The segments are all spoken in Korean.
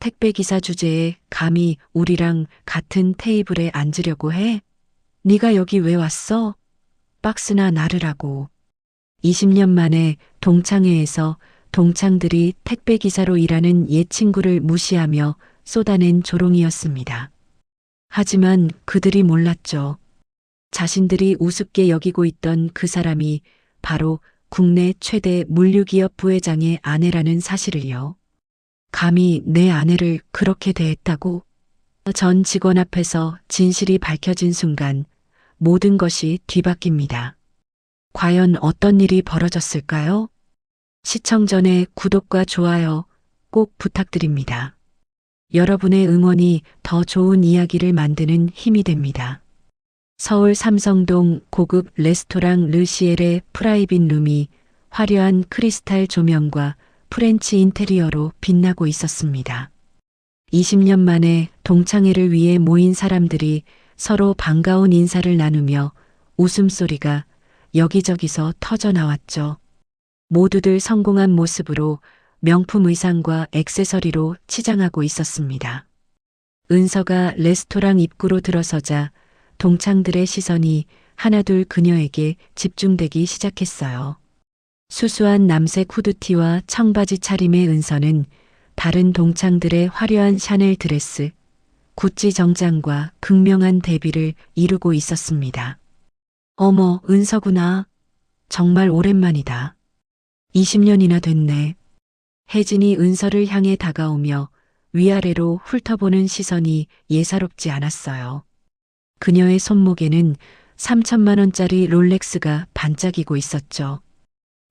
택배기사 주제에 감히 우리랑 같은 테이블에 앉으려고 해? 네가 여기 왜 왔어? 박스나 나르라고. 20년 만에 동창회에서 동창들이 택배기사로 일하는 옛 친구를 무시하며 쏟아낸 조롱이었습니다. 하지만 그들이 몰랐죠. 자신들이 우습게 여기고 있던 그 사람이 바로 국내 최대 물류기업 부회장의 아내라는 사실을요. 감히 내 아내를 그렇게 대했다고? 전 직원 앞에서 진실이 밝혀진 순간 모든 것이 뒤바뀝니다. 과연 어떤 일이 벌어졌을까요? 시청 전에 구독과 좋아요 꼭 부탁드립니다. 여러분의 응원이 더 좋은 이야기를 만드는 힘이 됩니다. 서울 삼성동 고급 레스토랑 르시엘의 프라이빗 룸이 화려한 크리스탈 조명과 프렌치 인테리어로 빛나고 있었습니다. 20년 만에 동창회를 위해 모인 사람들이 서로 반가운 인사를 나누며 웃음소리가 여기저기서 터져 나왔죠. 모두들 성공한 모습으로 명품 의상과 액세서리로 치장하고 있었습니다. 은서가 레스토랑 입구로 들어서자 동창들의 시선이 하나둘 그녀에게 집중되기 시작했어요. 수수한 남색 후드티와 청바지 차림의 은서는 다른 동창들의 화려한 샤넬 드레스, 구찌 정장과 극명한 대비를 이루고 있었습니다. 어머, 은서구나. 정말 오랜만이다. 20년이나 됐네. 혜진이 은서를 향해 다가오며 위아래로 훑어보는 시선이 예사롭지 않았어요. 그녀의 손목에는 3천만 원짜리 롤렉스가 반짝이고 있었죠.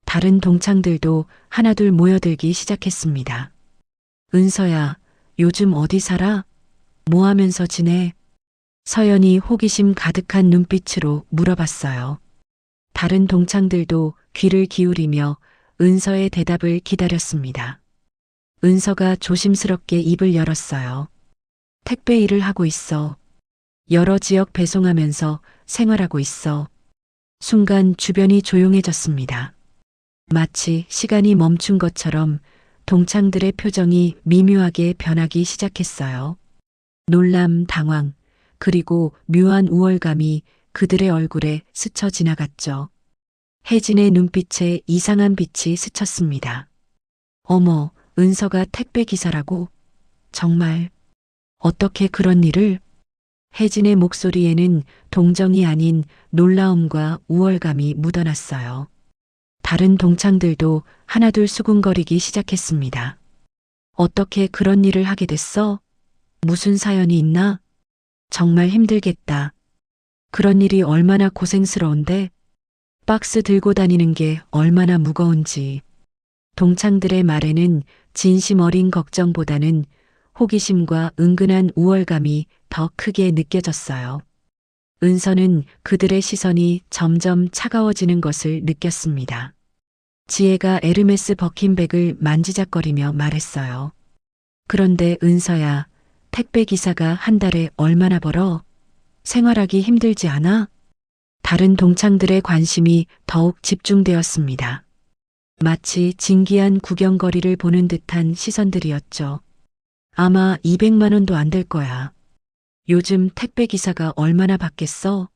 다른 동창들도 하나둘 모여들기 시작했습니다. 은서야, 요즘 어디 살아? 뭐 하면서 지내? 서연이 호기심 가득한 눈빛으로 물어봤어요. 다른 동창들도 귀를 기울이며 은서의 대답을 기다렸습니다. 은서가 조심스럽게 입을 열었어요. 택배 일을 하고 있어. 여러 지역 배송하면서 생활하고 있어. 순간 주변이 조용해졌습니다. 마치 시간이 멈춘 것처럼 동창들의 표정이 미묘하게 변하기 시작했어요. 놀람, 당황, 그리고 묘한 우월감이 그들의 얼굴에 스쳐 지나갔죠. 혜진의 눈빛에 이상한 빛이 스쳤습니다. 어머, 은서가 택배 기사라고? 정말, 어떻게 그런 일을? 혜진의 목소리에는 동정이 아닌 놀라움과 우월감이 묻어났어요. 다른 동창들도 하나둘 수군거리기 시작했습니다. 어떻게 그런 일을 하게 됐어? 무슨 사연이 있나? 정말 힘들겠다. 그런 일이 얼마나 고생스러운데? 박스 들고 다니는 게 얼마나 무거운지. 동창들의 말에는 진심 어린 걱정보다는 호기심과 은근한 우월감이 더 크게 느껴졌어요. 은서는 그들의 시선이 점점 차가워지는 것을 느꼈습니다. 지혜가 에르메스 버킨백을 만지작거리며 말했어요. 그런데 은서야, 택배 기사가 한 달에 얼마나 벌어? 생활하기 힘들지 않아? 다른 동창들의 관심이 더욱 집중되었습니다. 마치 진기한 구경거리를 보는 듯한 시선들이었죠. 아마 200만 원도 안 될 거야. 요즘 택배 기사가 얼마나 받겠어?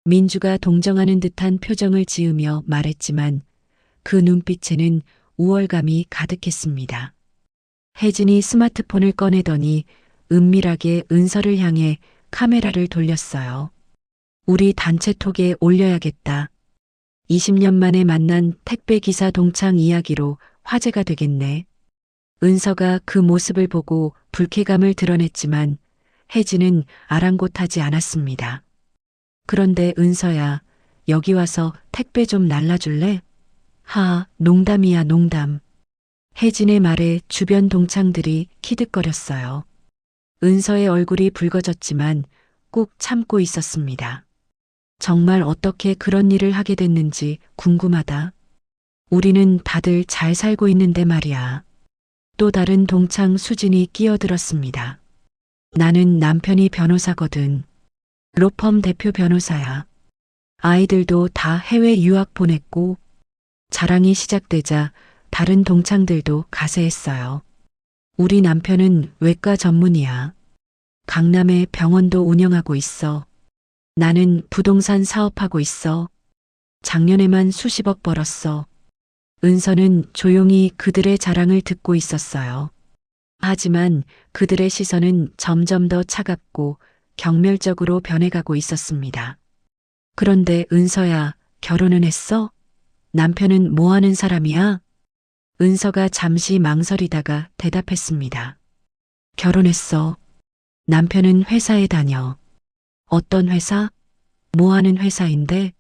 민주가 동정하는 듯한 표정을 지으며 말했지만 그 눈빛에는 우월감이 가득했습니다. 혜진이 스마트폰을 꺼내더니 은밀하게 은서를 향해 카메라를 돌렸어요. 우리 단체톡에 올려야겠다. 20년 만에 만난 택배 기사 동창 이야기로 화제가 되겠네. 은서가 그 모습을 보고 불쾌감을 드러냈지만 혜진은 아랑곳하지 않았습니다. 그런데 은서야, 여기 와서 택배 좀 날라줄래? 하, 농담이야, 농담. 혜진의 말에 주변 동창들이 키득거렸어요. 은서의 얼굴이 붉어졌지만 꾹 참고 있었습니다. 정말 어떻게 그런 일을 하게 됐는지 궁금하다. 우리는 다들 잘 살고 있는데 말이야. 또 다른 동창 수진이 끼어들었습니다. 나는 남편이 변호사거든. 로펌 대표 변호사야. 아이들도 다 해외 유학 보냈고 자랑이 시작되자 다른 동창들도 가세했어요. 우리 남편은 외과 전문이야. 강남에 병원도 운영하고 있어. 나는 부동산 사업하고 있어. 작년에만 수십억 벌었어. 은서는 조용히 그들의 자랑을 듣고 있었어요. 하지만 그들의 시선은 점점 더 차갑고 경멸적으로 변해가고 있었습니다. 그런데 은서야, 결혼은 했어? 남편은 뭐 하는 사람이야? 은서가 잠시 망설이다가 대답했습니다. 결혼했어. 남편은 회사에 다녀. 어떤 회사? 뭐 하는 회사인데?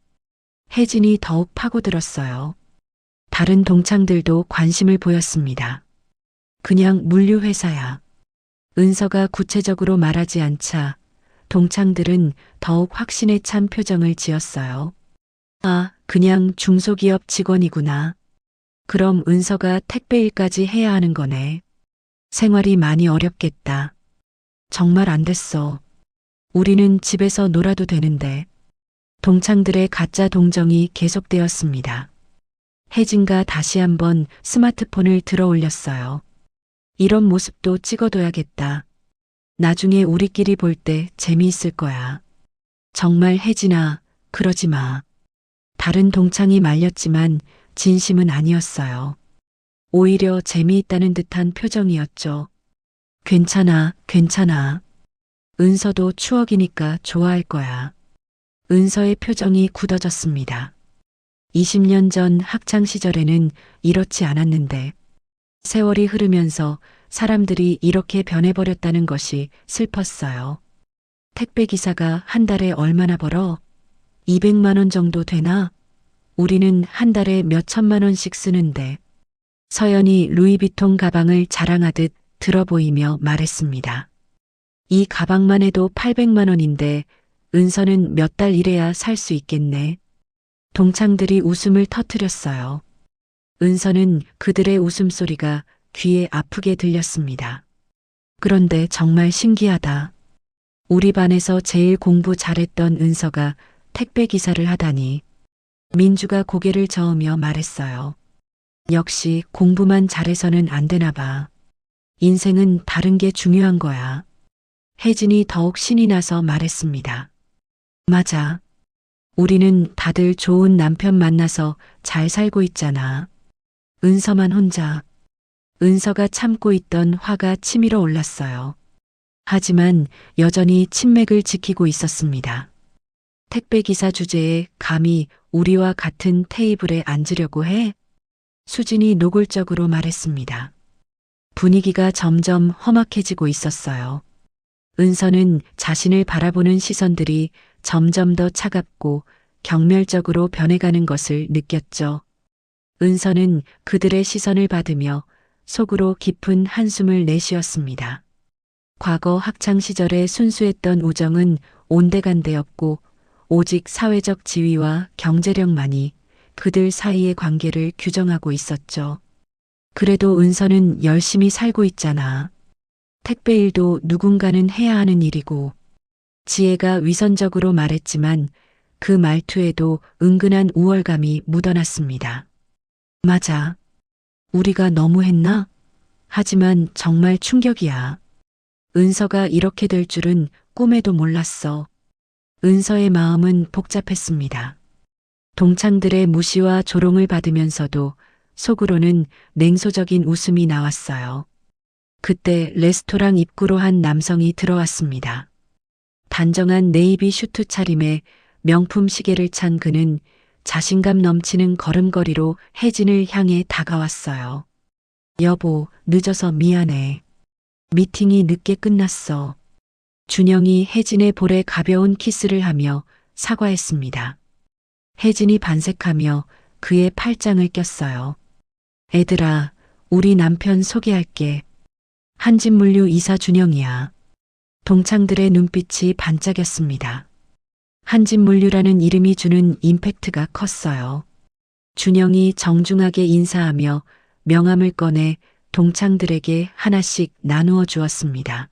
혜진이 더욱 파고들었어요. 다른 동창들도 관심을 보였습니다. 그냥 물류회사야. 은서가 구체적으로 말하지 않자 동창들은 더욱 확신에 찬 표정을 지었어요. 아, 그냥 중소기업 직원이구나. 그럼 은서가 택배일까지 해야 하는 거네. 생활이 많이 어렵겠다. 정말 안 됐어. 우리는 집에서 놀아도 되는데. 동창들의 가짜 동정이 계속되었습니다. 혜진가 다시 한번 스마트폰을 들어 올렸어요. 이런 모습도 찍어둬야겠다. 나중에 우리끼리 볼 때 재미있을 거야. 정말 혜진아, 그러지 마. 다른 동창이 말렸지만 진심은 아니었어요. 오히려 재미있다는 듯한 표정이었죠. 괜찮아, 괜찮아. 은서도 추억이니까 좋아할 거야. 은서의 표정이 굳어졌습니다. 20년 전 학창 시절에는 이렇지 않았는데 세월이 흐르면서 사람들이 이렇게 변해버렸다는 것이 슬펐어요. 택배 기사가 한 달에 얼마나 벌어? 200만 원 정도 되나? 우리는 한 달에 몇 천만 원씩 쓰는데. 서연이 루이비통 가방을 자랑하듯 들어 보이며 말했습니다. 이 가방만 해도 800만 원인데 은서는 몇 달 일해야 살 수 있겠네. 동창들이 웃음을 터뜨렸어요. 은서는 그들의 웃음소리가 귀에 아프게 들렸습니다. 그런데 정말 신기하다. 우리 반에서 제일 공부 잘했던 은서가 택배 기사를 하다니. 민주가 고개를 저으며 말했어요. 역시 공부만 잘해서는 안 되나 봐. 인생은 다른 게 중요한 거야. 혜진이 더욱 신이 나서 말했습니다. 맞아. 우리는 다들 좋은 남편 만나서 잘 살고 있잖아. 은서만 혼자. 은서가 참고 있던 화가 치밀어 올랐어요. 하지만 여전히 친맥을 지키고 있었습니다. 택배기사 주제에 감히 우리와 같은 테이블에 앉으려고 해? 수진이 노골적으로 말했습니다. 분위기가 점점 험악해지고 있었어요. 은서는 자신을 바라보는 시선들이 점점 더 차갑고 경멸적으로 변해가는 것을 느꼈죠. 은서는 그들의 시선을 받으며 속으로 깊은 한숨을 내쉬었습니다. 과거 학창시절의 순수했던 우정은 온데간데였고 오직 사회적 지위와 경제력만이 그들 사이의 관계를 규정하고 있었죠. 그래도 은서는 열심히 살고 있잖아. 택배 일도 누군가는 해야 하는 일이고. 지혜가 위선적으로 말했지만 그 말투에도 은근한 우월감이 묻어났습니다. 맞아. 우리가 너무했나? 하지만 정말 충격이야. 은서가 이렇게 될 줄은 꿈에도 몰랐어. 은서의 마음은 복잡했습니다. 동창들의 무시와 조롱을 받으면서도 속으로는 냉소적인 웃음이 나왔어요. 그때 레스토랑 입구로 한 남성이 들어왔습니다. 단정한 네이비 슈트 차림에 명품 시계를 찬 그는 자신감 넘치는 걸음걸이로 혜진을 향해 다가왔어요. 여보, 늦어서 미안해. 미팅이 늦게 끝났어. 준영이 혜진의 볼에 가벼운 키스를 하며 사과했습니다. 혜진이 반색하며 그의 팔짱을 꼈어요. 애들아, 우리 남편 소개할게. 한진물류 이사 준영이야. 동창들의 눈빛이 반짝였습니다. 한진물류라는 이름이 주는 임팩트가 컸어요. 준영이 정중하게 인사하며 명함을 꺼내 동창들에게 하나씩 나누어 주었습니다.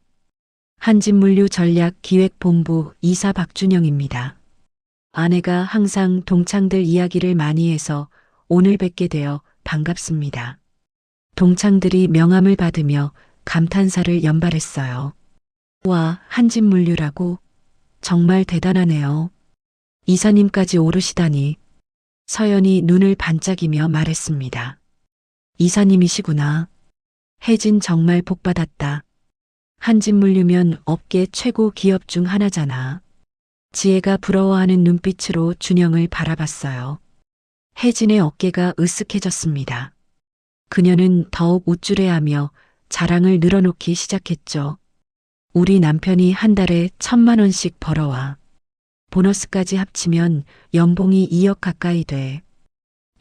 한진물류 전략기획본부 이사 박준영입니다. 아내가 항상 동창들 이야기를 많이 해서 오늘 뵙게 되어 반갑습니다. 동창들이 명함을 받으며 감탄사를 연발했어요. 와, 한진물류라고? 정말 대단하네요. 이사님까지 오르시다니. 서연이 눈을 반짝이며 말했습니다. 이사님이시구나. 혜진 정말 복받았다. 한진물류면 업계 최고 기업 중 하나잖아. 지혜가 부러워하는 눈빛으로 준영을 바라봤어요. 혜진의 어깨가 으쓱해졌습니다. 그녀는 더욱 우쭐해하며 자랑을 늘어놓기 시작했죠. 우리 남편이 한 달에 1,000만 원씩 벌어와. 보너스까지 합치면 연봉이 2억 가까이 돼.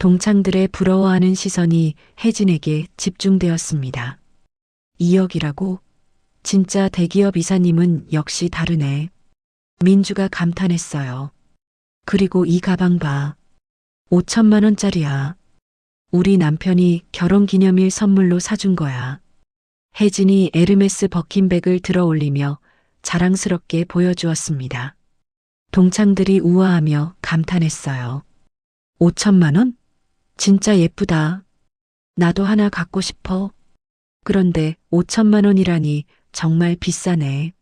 동창들의 부러워하는 시선이 혜진에게 집중되었습니다. 2억이라고? 진짜 대기업 이사님은 역시 다르네. 민주가 감탄했어요. 그리고 이 가방 봐. 5천만 원짜리야. 우리 남편이 결혼기념일 선물로 사준 거야. 혜진이 에르메스 버킨백을 들어 올리며 자랑스럽게 보여주었습니다. 동창들이 우아하며 감탄했어요. 5천만 원? 진짜 예쁘다. 나도 하나 갖고 싶어. 그런데 5천만 원이라니 정말 비싸네.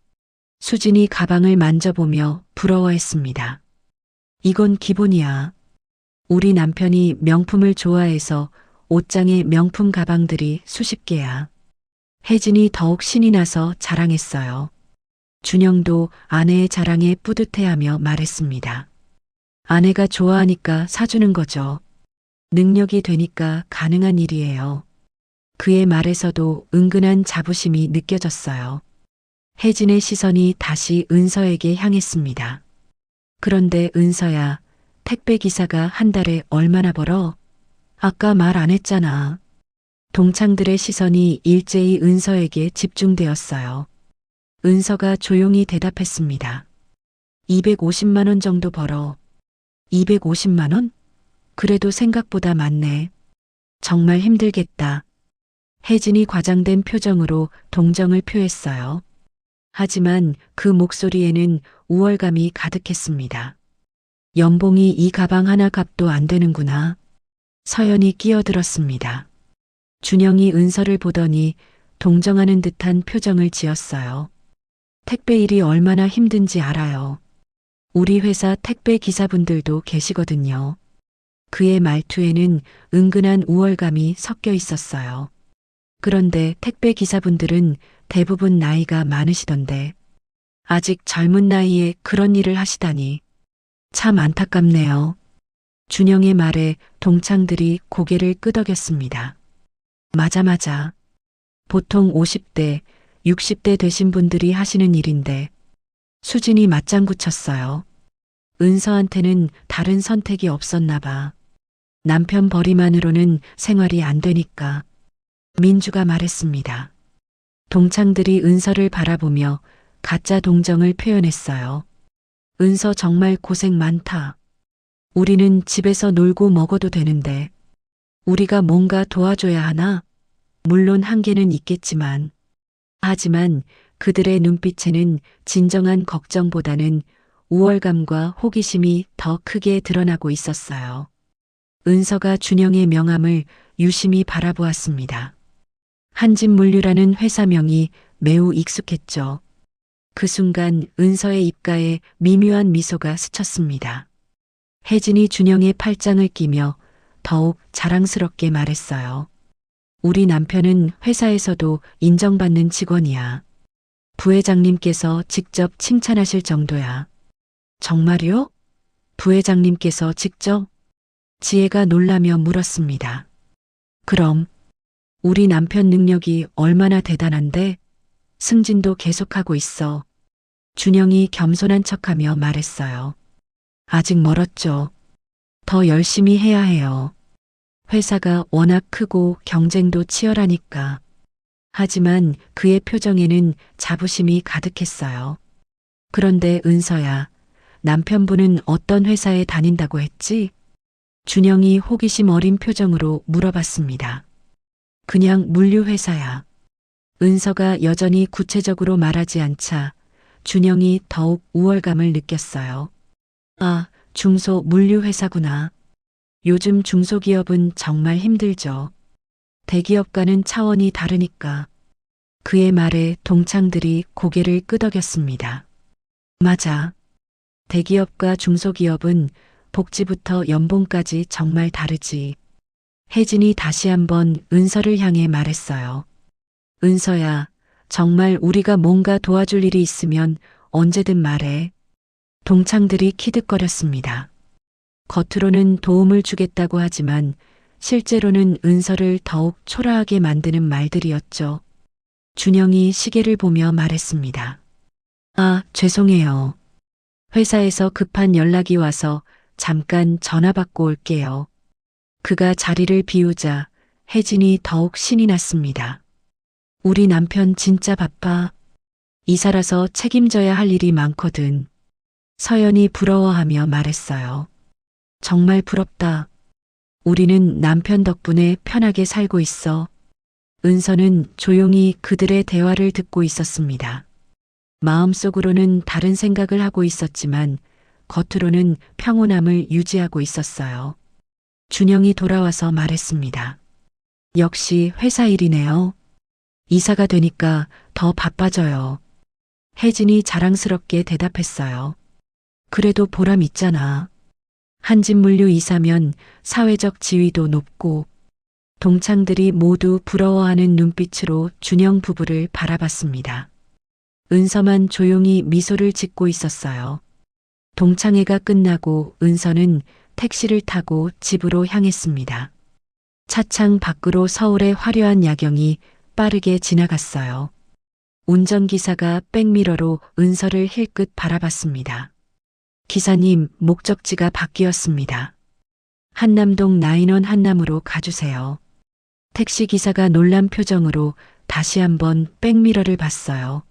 수진이 가방을 만져보며 부러워했습니다. 이건 기본이야. 우리 남편이 명품을 좋아해서 옷장에 명품 가방들이 수십 개야. 혜진이 더욱 신이 나서 자랑했어요. 준영도 아내의 자랑에 뿌듯해하며 말했습니다. 아내가 좋아하니까 사주는 거죠. 능력이 되니까 가능한 일이에요. 그의 말에서도 은근한 자부심이 느껴졌어요. 혜진의 시선이 다시 은서에게 향했습니다. 그런데 은서야, 택배기사가 한 달에 얼마나 벌어? 아까 말 안 했잖아. 동창들의 시선이 일제히 은서에게 집중되었어요. 은서가 조용히 대답했습니다. 250만 원 정도 벌어. 250만 원? 그래도 생각보다 많네. 정말 힘들겠다. 혜진이 과장된 표정으로 동정을 표했어요. 하지만 그 목소리에는 우월감이 가득했습니다. 연봉이 이 가방 하나 값도 안 되는구나. 서연이 끼어들었습니다. 준영이 은서를 보더니 동정하는 듯한 표정을 지었어요. 택배 일이 얼마나 힘든지 알아요. 우리 회사 택배 기사분들도 계시거든요. 그의 말투에는 은근한 우월감이 섞여 있었어요. 그런데 택배 기사분들은 대부분 나이가 많으시던데 아직 젊은 나이에 그런 일을 하시다니 참 안타깝네요. 준영의 말에 동창들이 고개를 끄덕였습니다. 맞아. 보통 50대, 60대 되신 분들이 하시는 일인데 수진이 맞장구 쳤어요. 은서한테는 다른 선택이 없었나 봐. 남편 벌이만으로는 생활이 안 되니까. 민주가 말했습니다. 동창들이 은서를 바라보며 가짜 동정을 표현했어요. 은서 정말 고생 많다. 우리는 집에서 놀고 먹어도 되는데 우리가 뭔가 도와줘야 하나? 물론 한계는 있겠지만. 하지만 그들의 눈빛에는 진정한 걱정보다는 우월감과 호기심이 더 크게 드러나고 있었어요. 은서가 준영의 명함을 유심히 바라보았습니다. 한진물류라는 회사명이 매우 익숙했죠. 그 순간 은서의 입가에 미묘한 미소가 스쳤습니다. 혜진이 준영의 팔짱을 끼며 더욱 자랑스럽게 말했어요. 우리 남편은 회사에서도 인정받는 직원이야. 부회장님께서 직접 칭찬하실 정도야. 정말요? 부회장님께서 직접? 지혜가 놀라며 물었습니다. 그럼 우리 남편 능력이 얼마나 대단한데 승진도 계속하고 있어. 준영이 겸손한 척하며 말했어요. 아직 멀었죠. 더 열심히 해야 해요. 회사가 워낙 크고 경쟁도 치열하니까. 하지만 그의 표정에는 자부심이 가득했어요. 그런데 은서야, 남편분은 어떤 회사에 다닌다고 했지? 준영이 호기심 어린 표정으로 물어봤습니다. 그냥 물류회사야. 은서가 여전히 구체적으로 말하지 않자 준영이 더욱 우월감을 느꼈어요. 아, 중소 물류회사구나. 요즘 중소기업은 정말 힘들죠. 대기업과는 차원이 다르니까. 그의 말에 동창들이 고개를 끄덕였습니다. 맞아. 대기업과 중소기업은 복지부터 연봉까지 정말 다르지. 혜진이 다시 한번 은서를 향해 말했어요. 은서야, 정말 우리가 뭔가 도와줄 일이 있으면 언제든 말해. 동창들이 키득거렸습니다. 겉으로는 도움을 주겠다고 하지만 실제로는 은서를 더욱 초라하게 만드는 말들이었죠. 준영이 시계를 보며 말했습니다. 아, 죄송해요. 회사에서 급한 연락이 와서 잠깐 전화 받고 올게요. 그가 자리를 비우자 혜진이 더욱 신이 났습니다. 우리 남편 진짜 바빠. 이사라서 책임져야 할 일이 많거든. 서연이 부러워하며 말했어요. 정말 부럽다. 우리는 남편 덕분에 편하게 살고 있어. 은서는 조용히 그들의 대화를 듣고 있었습니다. 마음속으로는 다른 생각을 하고 있었지만 겉으로는 평온함을 유지하고 있었어요. 준영이 돌아와서 말했습니다. 역시 회사 일이네요. 이사가 되니까 더 바빠져요. 혜진이 자랑스럽게 대답했어요. 그래도 보람 있잖아. 한진물류 이사면 사회적 지위도 높고. 동창들이 모두 부러워하는 눈빛으로 준영 부부를 바라봤습니다. 은서만 조용히 미소를 짓고 있었어요. 동창회가 끝나고 은서는 택시를 타고 집으로 향했습니다. 차창 밖으로 서울의 화려한 야경이 빠르게 지나갔어요. 운전기사가 백미러로 은서를 힐끗 바라봤습니다. 기사님, 목적지가 바뀌었습니다. 한남동 나인원 한남으로 가주세요. 택시기사가 놀란 표정으로 다시 한번 백미러를 봤어요.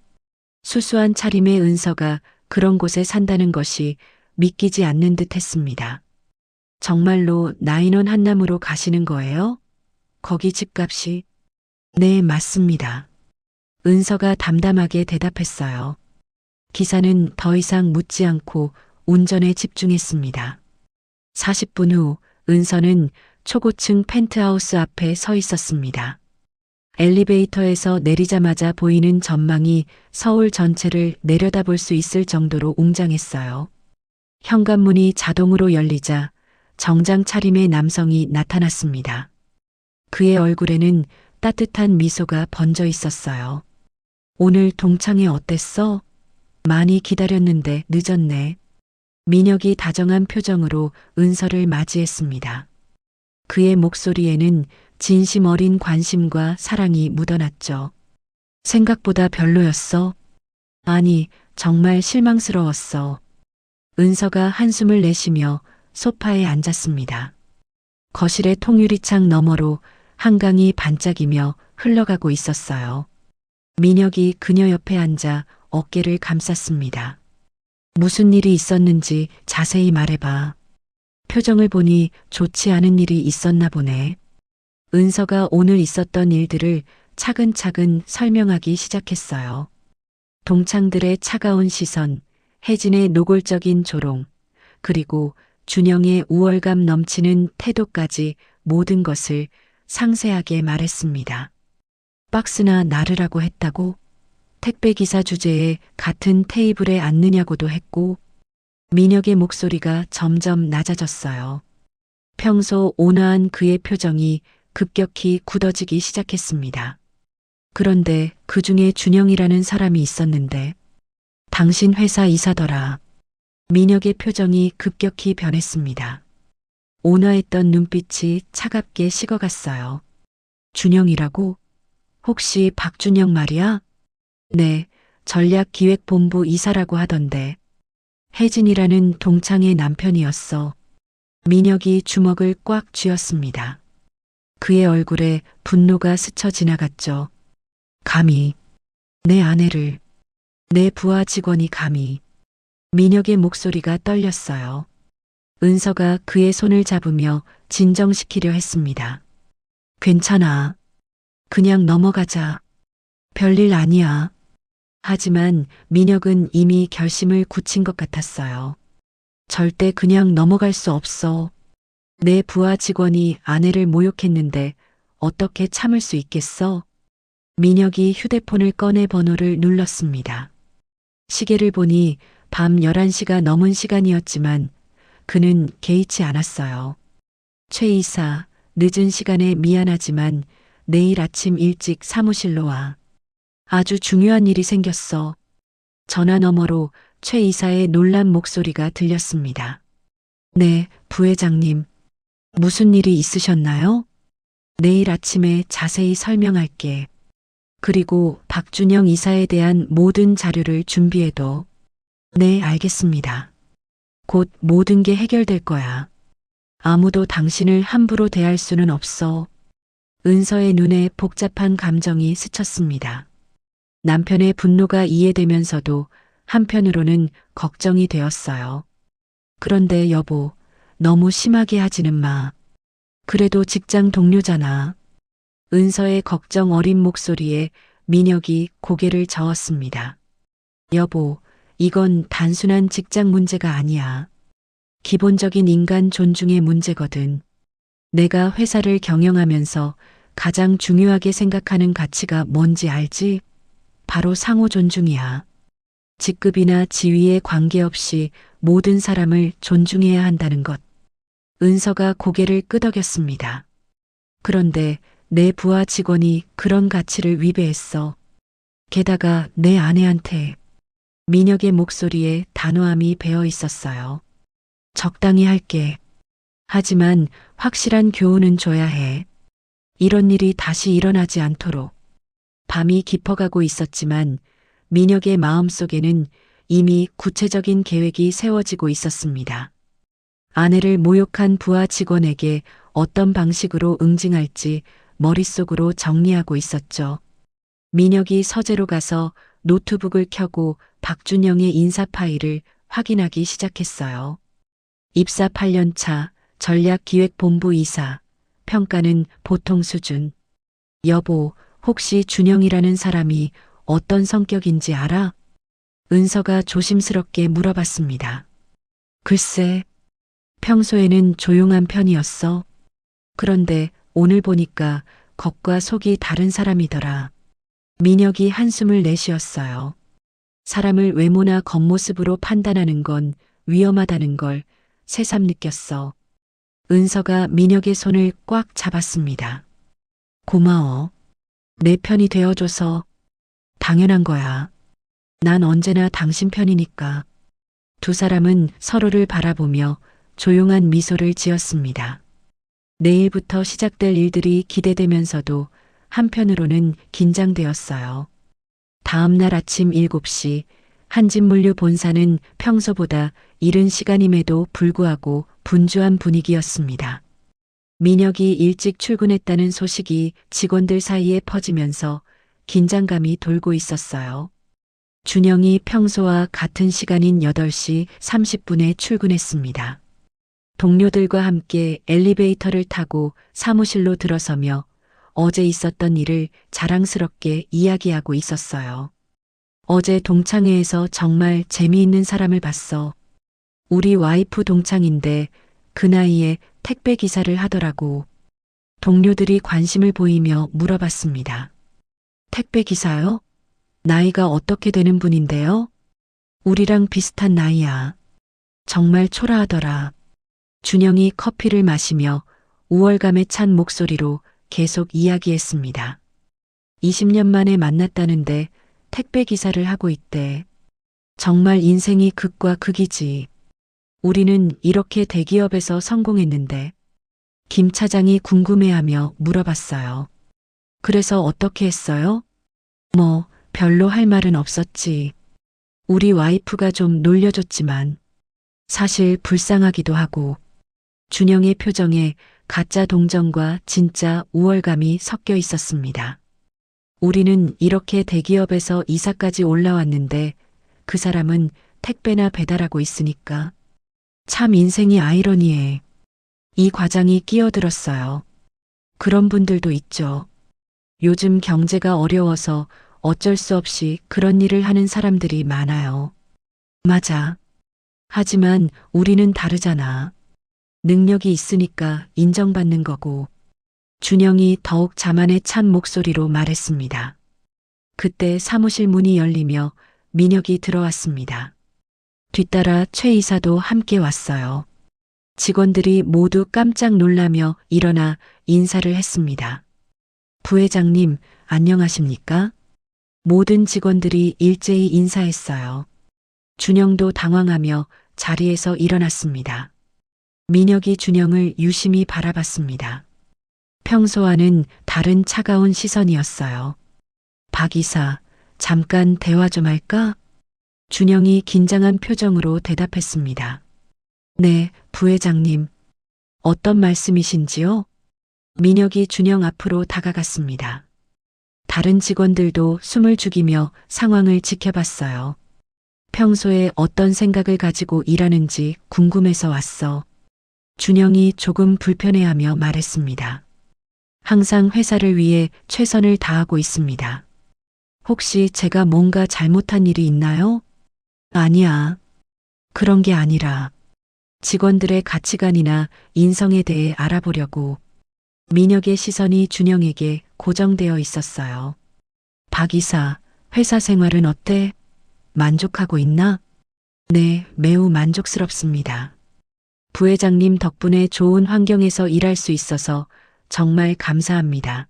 수수한 차림의 은서가 그런 곳에 산다는 것이 믿기지 않는 듯 했습니다. 정말로 나인원 한남으로 가시는 거예요? 거기 집값이? 네, 맞습니다. 은서가 담담하게 대답했어요. 기사는 더 이상 묻지 않고 운전에 집중했습니다. 40분 후 은서는 초고층 펜트하우스 앞에 서 있었습니다. 엘리베이터에서 내리자마자 보이는 전망이 서울 전체를 내려다볼 수 있을 정도로 웅장했어요. 현관문이 자동으로 열리자 정장 차림의 남성이 나타났습니다. 그의 얼굴에는 따뜻한 미소가 번져 있었어요. 오늘 동창회 어땠어? 많이 기다렸는데 늦었네. 민혁이 다정한 표정으로 은서를 맞이했습니다. 그의 목소리에는 진심 어린 관심과 사랑이 묻어났죠. 생각보다 별로였어? 아니, 정말 실망스러웠어. 은서가 한숨을 내쉬며 소파에 앉았습니다. 거실의 통유리창 너머로 한강이 반짝이며 흘러가고 있었어요. 민혁이 그녀 옆에 앉아 어깨를 감쌌습니다. 무슨 일이 있었는지 자세히 말해봐. 표정을 보니 좋지 않은 일이 있었나 보네. 은서가 오늘 있었던 일들을 차근차근 설명하기 시작했어요. 동창들의 차가운 시선, 혜진의 노골적인 조롱, 그리고 준영의 우월감 넘치는 태도까지 모든 것을 상세하게 말했습니다. 박스나 나르라고 했다고? 택배기사 주제에 같은 테이블에 앉느냐고도 했고. 민혁의 목소리가 점점 낮아졌어요. 평소 온화한 그의 표정이 급격히 굳어지기 시작했습니다. 그런데 그 중에 준영이라는 사람이 있었는데, 당신 회사 이사더라. 민혁의 표정이 급격히 변했습니다. 온화했던 눈빛이 차갑게 식어갔어요. 준영이라고? 혹시 박준영 말이야? 네, 전략기획본부 이사라고 하던데. 혜진이라는 동창의 남편이었어. 민혁이 주먹을 꽉 쥐었습니다. 그의 얼굴에 분노가 스쳐 지나갔죠. 감히, 내 아내를, 내 부하 직원이 감히. 민혁의 목소리가 떨렸어요. 은서가 그의 손을 잡으며 진정시키려 했습니다. 괜찮아. 그냥 넘어가자. 별일 아니야. 하지만 민혁은 이미 결심을 굳힌 것 같았어요. 절대 그냥 넘어갈 수 없어. 내 부하 직원이 아내를 모욕했는데 어떻게 참을 수 있겠어? 민혁이 휴대폰을 꺼내 번호를 눌렀습니다. 시계를 보니 밤 11시가 넘은 시간이었지만 그는 개의치 않았어요. 최 이사, 늦은 시간에 미안하지만 내일 아침 일찍 사무실로 와. 아주 중요한 일이 생겼어. 전화 너머로 최 이사의 놀란 목소리가 들렸습니다. 네, 부회장님. 무슨 일이 있으셨나요? 내일 아침에 자세히 설명할게. 그리고 박준영 이사에 대한 모든 자료를 준비해둬. 네, 알겠습니다. 곧 모든 게 해결될 거야. 아무도 당신을 함부로 대할 수는 없어. 은서의 눈에 복잡한 감정이 스쳤습니다. 남편의 분노가 이해되면서도 한편으로는 걱정이 되었어요. 그런데 여보, 너무 심하게 하지는 마. 그래도 직장 동료잖아. 은서의 걱정 어린 목소리에 민혁이 고개를 저었습니다. 여보, 이건 단순한 직장 문제가 아니야. 기본적인 인간 존중의 문제거든. 내가 회사를 경영하면서 가장 중요하게 생각하는 가치가 뭔지 알지? 바로 상호 존중이야. 직급이나 지위에 관계없이 모든 사람을 존중해야 한다는 것. 은서가 고개를 끄덕였습니다. 그런데 내 부하 직원이 그런 가치를 위배했어. 게다가 내 아내한테. 민혁의 목소리에 단호함이 배어 있었어요. 적당히 할게. 하지만 확실한 교훈은 줘야 해. 이런 일이 다시 일어나지 않도록. 밤이 깊어가고 있었지만 민혁의 마음속에는 이미 구체적인 계획이 세워지고 있었습니다. 아내를 모욕한 부하 직원에게 어떤 방식으로 응징할지 머릿속으로 정리하고 있었죠. 민혁이 서재로 가서 노트북을 켜고 박준영의 인사 파일을 확인하기 시작했어요. 입사 8년 차, 전략기획본부 이사, 평가는 보통 수준. 여보, 혹시 준영이라는 사람이 어떤 성격인지 알아? 은서가 조심스럽게 물어봤습니다. 글쎄, 평소에는 조용한 편이었어. 그런데 오늘 보니까 겉과 속이 다른 사람이더라. 민혁이 한숨을 내쉬었어요. 사람을 외모나 겉모습으로 판단하는 건 위험하다는 걸 새삼 느꼈어. 은서가 민혁의 손을 꽉 잡았습니다. 고마워. 내 편이 되어줘서. 당연한 거야. 난 언제나 당신 편이니까. 두 사람은 서로를 바라보며 조용한 미소를 지었습니다. 내일부터 시작될 일들이 기대되면서도 한편으로는 긴장되었어요. 다음 날 아침 7시 한진물류 본사는 평소보다 이른 시간임에도 불구하고 분주한 분위기였습니다. 민혁이 일찍 출근했다는 소식이 직원들 사이에 퍼지면서 긴장감이 돌고 있었어요. 준영이 평소와 같은 시간인 8시 30분에 출근했습니다. 동료들과 함께 엘리베이터를 타고 사무실로 들어서며 어제 있었던 일을 자랑스럽게 이야기하고 있었어요. 어제 동창회에서 정말 재미있는 사람을 봤어. 우리 와이프 동창인데 그 나이에 택배 기사를 하더라고. 동료들이 관심을 보이며 물어봤습니다. 택배 기사요? 나이가 어떻게 되는 분인데요? 우리랑 비슷한 나이야. 정말 초라하더라. 준영이 커피를 마시며 우월감에 찬 목소리로 계속 이야기했습니다. 20년 만에 만났다는데 택배 기사를 하고 있대. 정말 인생이 극과 극이지. 우리는 이렇게 대기업에서 성공했는데. 김 차장이 궁금해하며 물어봤어요. 그래서 어떻게 했어요? 뭐 별로 할 말은 없었지. 우리 와이프가 좀 놀려줬지만 사실 불쌍하기도 하고. 준영의 표정에 가짜 동정과 진짜 우월감이 섞여 있었습니다. 우리는 이렇게 대기업에서 이사까지 올라왔는데 그 사람은 택배나 배달하고 있으니까. 참 인생이 아이러니해. 이 과장이 끼어들었어요. 그런 분들도 있죠. 요즘 경제가 어려워서 어쩔 수 없이 그런 일을 하는 사람들이 많아요. 맞아. 하지만 우리는 다르잖아. 능력이 있으니까 인정받는 거고. 준영이 더욱 자만에 찬 목소리로 말했습니다. 그때 사무실 문이 열리며 민혁이 들어왔습니다. 뒤따라 최 이사도 함께 왔어요. 직원들이 모두 깜짝 놀라며 일어나 인사를 했습니다. 부회장님, 안녕하십니까? 모든 직원들이 일제히 인사했어요. 준영도 당황하며 자리에서 일어났습니다. 민혁이 준영을 유심히 바라봤습니다. 평소와는 다른 차가운 시선이었어요. 박 이사, 잠깐 대화 좀 할까? 준영이 긴장한 표정으로 대답했습니다. 네, 부회장님. 어떤 말씀이신지요? 민혁이 준영 앞으로 다가갔습니다. 다른 직원들도 숨을 죽이며 상황을 지켜봤어요. 평소에 어떤 생각을 가지고 일하는지 궁금해서 왔어. 준영이 조금 불편해하며 말했습니다. 항상 회사를 위해 최선을 다하고 있습니다. 혹시 제가 뭔가 잘못한 일이 있나요? 아니야. 그런 게 아니라 직원들의 가치관이나 인성에 대해 알아보려고. 민혁의 시선이 준영에게 고정되어 있었어요. 박 이사, 회사 생활은 어때? 만족하고 있나? 네, 매우 만족스럽습니다. 부회장님 덕분에 좋은 환경에서 일할 수 있어서 정말 감사합니다.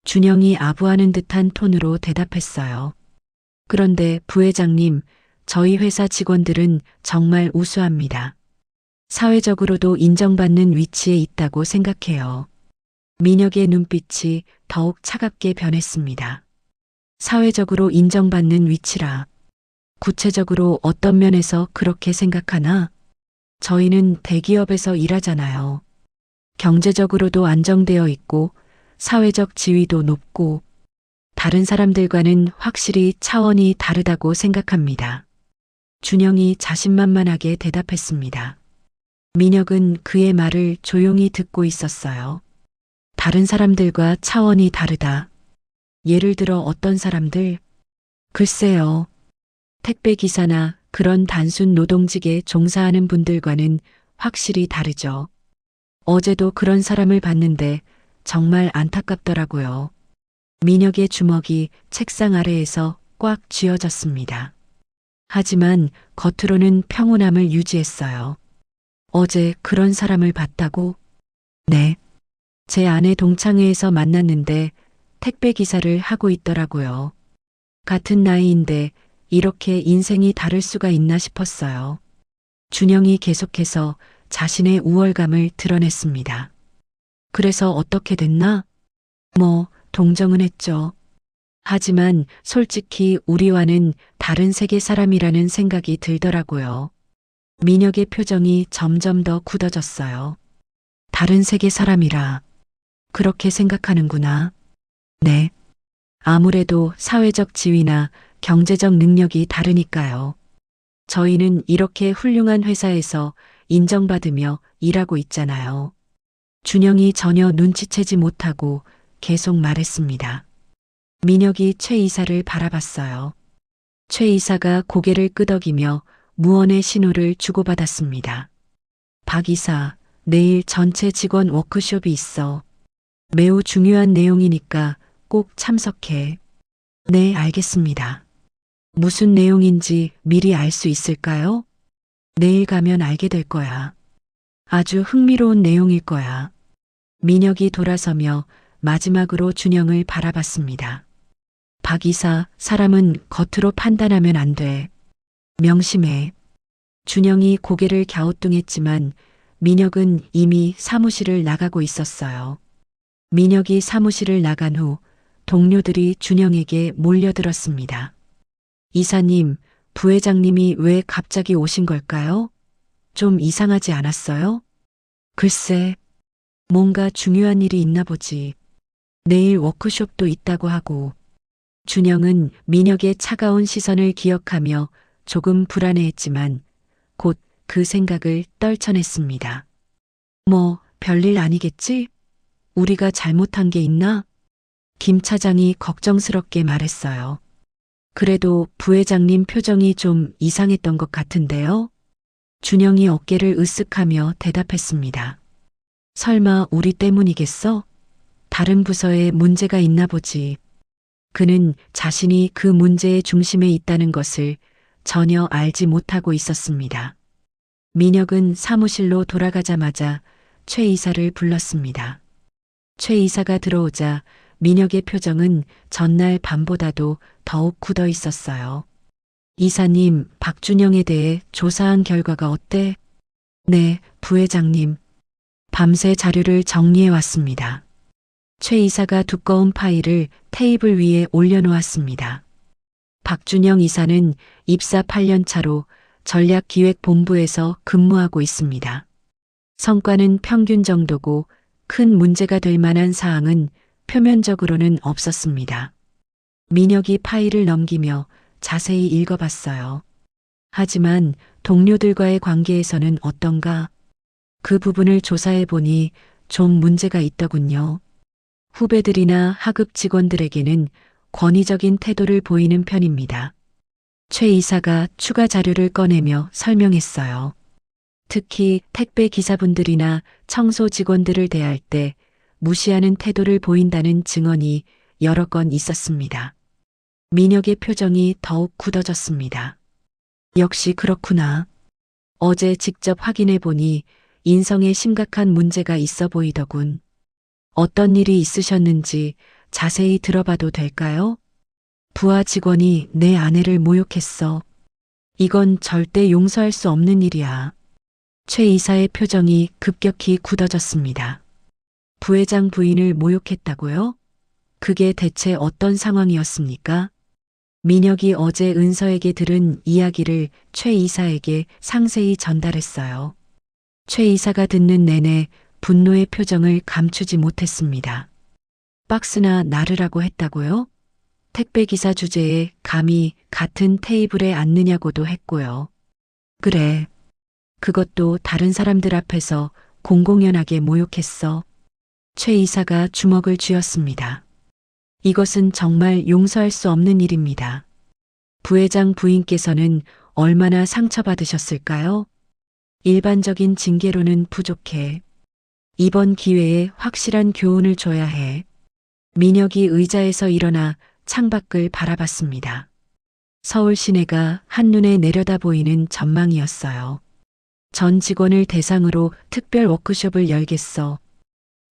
준영이 아부하는 듯한 톤으로 대답했어요. 그런데 부회장님, 저희 회사 직원들은 정말 우수합니다. 사회적으로도 인정받는 위치에 있다고 생각해요. 민혁의 눈빛이 더욱 차갑게 변했습니다. 사회적으로 인정받는 위치라. 구체적으로 어떤 면에서 그렇게 생각하나? 저희는 대기업에서 일하잖아요. 경제적으로도 안정되어 있고 사회적 지위도 높고 다른 사람들과는 확실히 차원이 다르다고 생각합니다. 준영이 자신만만하게 대답했습니다. 민혁은 그의 말을 조용히 듣고 있었어요. 다른 사람들과 차원이 다르다. 예를 들어 어떤 사람들? 글쎄요. 택배기사나 그런 단순 노동직에 종사하는 분들과는 확실히 다르죠. 어제도 그런 사람을 봤는데 정말 안타깝더라고요. 민혁의 주먹이 책상 아래에서 꽉 쥐어졌습니다. 하지만 겉으로는 평온함을 유지했어요. 어제 그런 사람을 봤다고? 네. 제 아내 동창회에서 만났는데 택배 기사를 하고 있더라고요. 같은 나이인데 이렇게 인생이 다를 수가 있나 싶었어요. 준영이 계속해서 자신의 우월감을 드러냈습니다. 그래서 어떻게 됐나? 동정은 했죠. 하지만 솔직히 우리와는 다른 세계 사람이라는 생각이 들더라고요. 민혁의 표정이 점점 더 굳어졌어요. 다른 세계 사람이라. 그렇게 생각하는구나. 네. 아무래도 사회적 지위나 경제적 능력이 다르니까요. 저희는 이렇게 훌륭한 회사에서 인정받으며 일하고 있잖아요. 준영이 전혀 눈치채지 못하고 계속 말했습니다. 민혁이 최 이사를 바라봤어요. 최 이사가 고개를 끄덕이며 무언의 신호를 주고받았습니다. 박 이사, 내일 전체 직원 워크숍이 있어. 매우 중요한 내용이니까 꼭 참석해. 네, 알겠습니다. 무슨 내용인지 미리 알 수 있을까요? 내일 가면 알게 될 거야. 아주 흥미로운 내용일 거야. 민혁이 돌아서며 마지막으로 준영을 바라봤습니다. 박 이사, 사람은 겉으로 판단하면 안 돼. 명심해. 준영이 고개를 갸우뚱했지만 민혁은 이미 사무실을 나가고 있었어요. 민혁이 사무실을 나간 후 동료들이 준영에게 몰려들었습니다. 이사님, 부회장님이 왜 갑자기 오신 걸까요? 좀 이상하지 않았어요? 글쎄, 뭔가 중요한 일이 있나 보지. 내일 워크숍도 있다고 하고. 준영은 민혁의 차가운 시선을 기억하며 조금 불안해했지만 곧 그 생각을 떨쳐냈습니다. 별일 아니겠지? 우리가 잘못한 게 있나? 김 차장이 걱정스럽게 말했어요. 그래도 부회장님 표정이 좀 이상했던 것 같은데요? 준영이 어깨를 으쓱하며 대답했습니다. 설마 우리 때문이겠어? 다른 부서에 문제가 있나 보지. 그는 자신이 그 문제의 중심에 있다는 것을 전혀 알지 못하고 있었습니다. 민혁은 사무실로 돌아가자마자 최 이사를 불렀습니다. 최 이사가 들어오자 민혁의 표정은 전날 밤보다도 더욱 굳어 있었어요. 이사님, 박준영에 대해 조사한 결과가 어때? 네, 부회장님. 밤새 자료를 정리해 왔습니다. 최 이사가 두꺼운 파일을 테이블 위에 올려놓았습니다. 박준영 이사는 입사 8년 차로 전략기획본부에서 근무하고 있습니다. 성과는 평균 정도고 큰 문제가 될 만한 사항은 표면적으로는 없었습니다. 민혁이 파일을 넘기며 자세히 읽어봤어요. 하지만 동료들과의 관계에서는 어떤가? 그 부분을 조사해 보니 좀 문제가 있더군요. 후배들이나 하급 직원들에게는 권위적인 태도를 보이는 편입니다. 최 이사가 추가 자료를 꺼내며 설명했어요. 특히 택배 기사분들이나 청소 직원들을 대할 때 무시하는 태도를 보인다는 증언이 여러 건 있었습니다. 민혁의 표정이 더욱 굳어졌습니다. 역시 그렇구나. 어제 직접 확인해 보니 인성에 심각한 문제가 있어 보이더군. 어떤 일이 있으셨는지 자세히 들어봐도 될까요? 부하 직원이 내 아내를 모욕했어. 이건 절대 용서할 수 없는 일이야. 최 이사의 표정이 급격히 굳어졌습니다. 부회장 부인을 모욕했다고요? 그게 대체 어떤 상황이었습니까? 민혁이 어제 은서에게 들은 이야기를 최 이사에게 상세히 전달했어요. 최 이사가 듣는 내내 분노의 표정을 감추지 못했습니다. 박스나 나르라고 했다고요? 택배기사 주제에 감히 같은 테이블에 앉느냐고도 했고요. 그래. 그것도 다른 사람들 앞에서 공공연하게 모욕했어. 최 이사가 주먹을 쥐었습니다. 이것은 정말 용서할 수 없는 일입니다. 부회장 부인께서는 얼마나 상처받으셨을까요? 일반적인 징계로는 부족해. 이번 기회에 확실한 교훈을 줘야 해. 민혁이 의자에서 일어나 창밖을 바라봤습니다. 서울 시내가 한눈에 내려다 보이는 전망이었어요. 전 직원을 대상으로 특별 워크숍을 열겠어.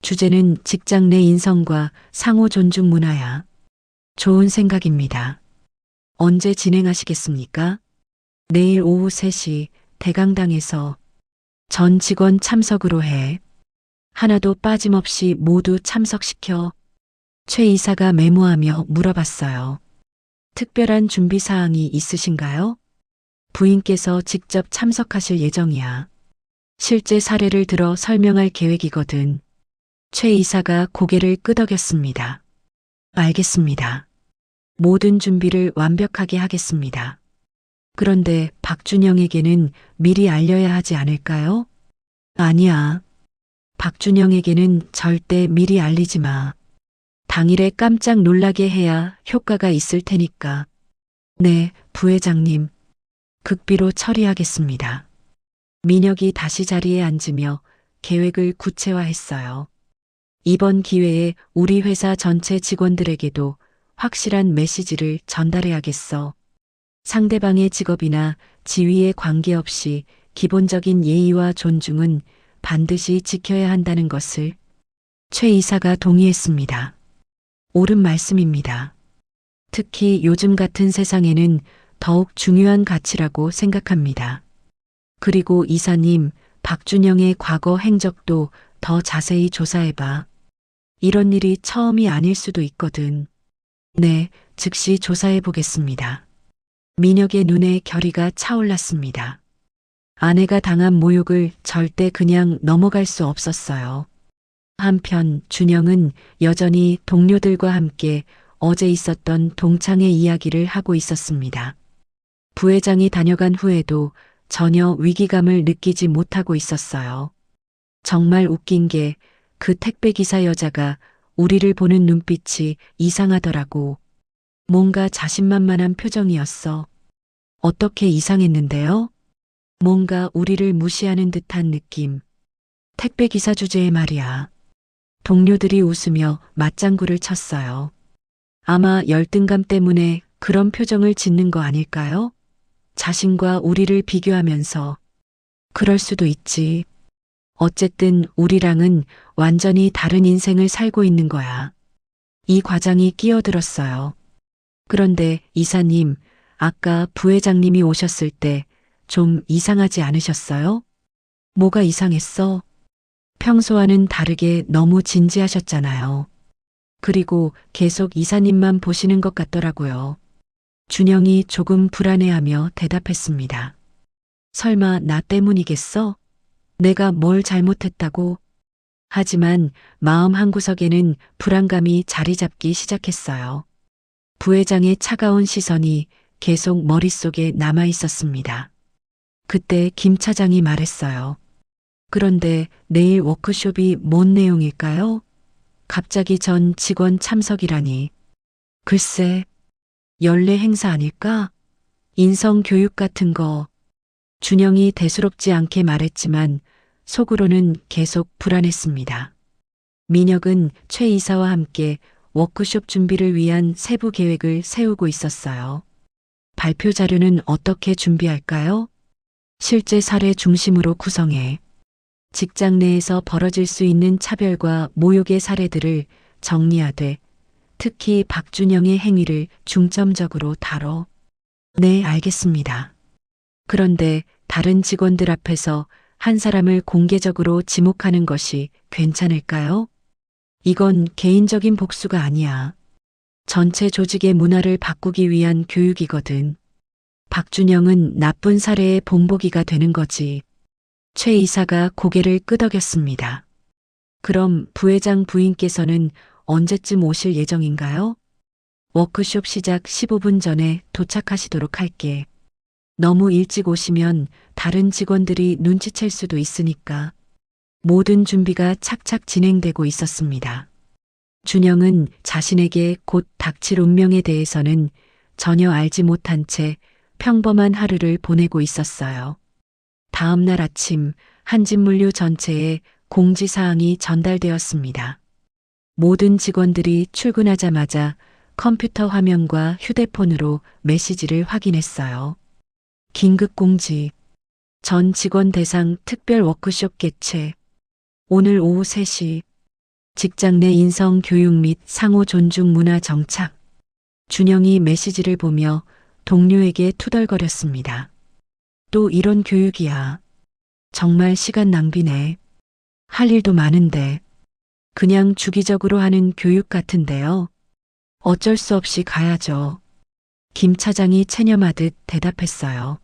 주제는 직장 내 인성과 상호 존중 문화야. 좋은 생각입니다. 언제 진행하시겠습니까? 내일 오후 3시 대강당에서 전 직원 참석으로 해. 하나도 빠짐없이 모두 참석시켜. 최 이사가 메모하며 물어봤어요. 특별한 준비 사항이 있으신가요? 부인께서 직접 참석하실 예정이야. 실제 사례를 들어 설명할 계획이거든. 최 이사가 고개를 끄덕였습니다. 알겠습니다. 모든 준비를 완벽하게 하겠습니다. 그런데 박준영에게는 미리 알려야 하지 않을까요? 아니야. 박준영에게는 절대 미리 알리지 마. 당일에 깜짝 놀라게 해야 효과가 있을 테니까. 네, 부회장님. 극비로 처리하겠습니다. 민혁이 다시 자리에 앉으며 계획을 구체화했어요. 이번 기회에 우리 회사 전체 직원들에게도 확실한 메시지를 전달해야겠어. 상대방의 직업이나 지위에 관계없이 기본적인 예의와 존중은 반드시 지켜야 한다는 것을. 최 이사가 동의했습니다. 옳은 말씀입니다. 특히 요즘 같은 세상에는 더욱 중요한 가치라고 생각합니다. 그리고 이사님, 박준영의 과거 행적도 더 자세히 조사해봐. 이런 일이 처음이 아닐 수도 있거든. 네, 즉시 조사해 보겠습니다. 민혁의 눈에 결의가 차올랐습니다. 아내가 당한 모욕을 절대 그냥 넘어갈 수 없었어요. 한편 준영은 여전히 동료들과 함께 어제 있었던 동창회 이야기를 하고 있었습니다. 부회장이 다녀간 후에도 전혀 위기감을 느끼지 못하고 있었어요. 정말 웃긴 게 그 택배기사 여자가 우리를 보는 눈빛이 이상하더라고. 뭔가 자신만만한 표정이었어. 어떻게 이상했는데요? 뭔가 우리를 무시하는 듯한 느낌. 택배기사 주제에 말이야. 동료들이 웃으며 맞장구를 쳤어요. 아마 열등감 때문에 그런 표정을 짓는 거 아닐까요? 자신과 우리를 비교하면서. 그럴 수도 있지. 어쨌든 우리랑은 완전히 다른 인생을 살고 있는 거야. 이 과장이 끼어들었어요. 그런데 이사님, 아까 부회장님이 오셨을 때 좀 이상하지 않으셨어요? 뭐가 이상했어? 평소와는 다르게 너무 진지하셨잖아요. 그리고 계속 이사님만 보시는 것 같더라고요. 준영이 조금 불안해하며 대답했습니다. 설마 나 때문이겠어? 내가 뭘 잘못했다고? 하지만 마음 한구석에는 불안감이 자리 잡기 시작했어요. 부회장의 차가운 시선이 계속 머릿속에 남아 있었습니다. 그때 김 차장이 말했어요. 그런데 내일 워크숍이 뭔 내용일까요? 갑자기 전 직원 참석이라니. 글쎄, 연례 행사 아닐까? 인성 교육 같은 거. 준영이 대수롭지 않게 말했지만 속으로는 계속 불안했습니다. 민혁은 최 이사와 함께 워크숍 준비를 위한 세부 계획을 세우고 있었어요. 발표 자료는 어떻게 준비할까요? 실제 사례 중심으로 구성해 직장 내에서 벌어질 수 있는 차별과 모욕의 사례들을 정리하되 특히 박준영의 행위를 중점적으로 다뤄. 네, 알겠습니다. 그런데 다른 직원들 앞에서 한 사람을 공개적으로 지목하는 것이 괜찮을까요? 이건 개인적인 복수가 아니야. 전체 조직의 문화를 바꾸기 위한 교육이거든. 박준영은 나쁜 사례의 본보기가 되는 거지. 최 이사가 고개를 끄덕였습니다. 그럼 부회장 부인께서는 언제쯤 오실 예정인가요? 워크숍 시작 15분 전에 도착하시도록 할게. 너무 일찍 오시면 다른 직원들이 눈치챌 수도 있으니까. 모든 준비가 착착 진행되고 있었습니다. 준영은 자신에게 곧 닥칠 운명에 대해서는 전혀 알지 못한 채 평범한 하루를 보내고 있었어요. 다음 날 아침 한진물류 전체에 공지사항이 전달되었습니다. 모든 직원들이 출근하자마자 컴퓨터 화면과 휴대폰으로 메시지를 확인했어요. 긴급 공지. 전 직원 대상 특별 워크숍 개최. 오늘 오후 3시. 직장 내 인성 교육 및 상호 존중 문화 정착. 준영이 메시지를 보며 동료에게 투덜거렸습니다. 또 이런 교육이야. 정말 시간 낭비네. 할 일도 많은데. 그냥 주기적으로 하는 교육 같은데요. 어쩔 수 없이 가야죠. 김 차장이 체념하듯 대답했어요.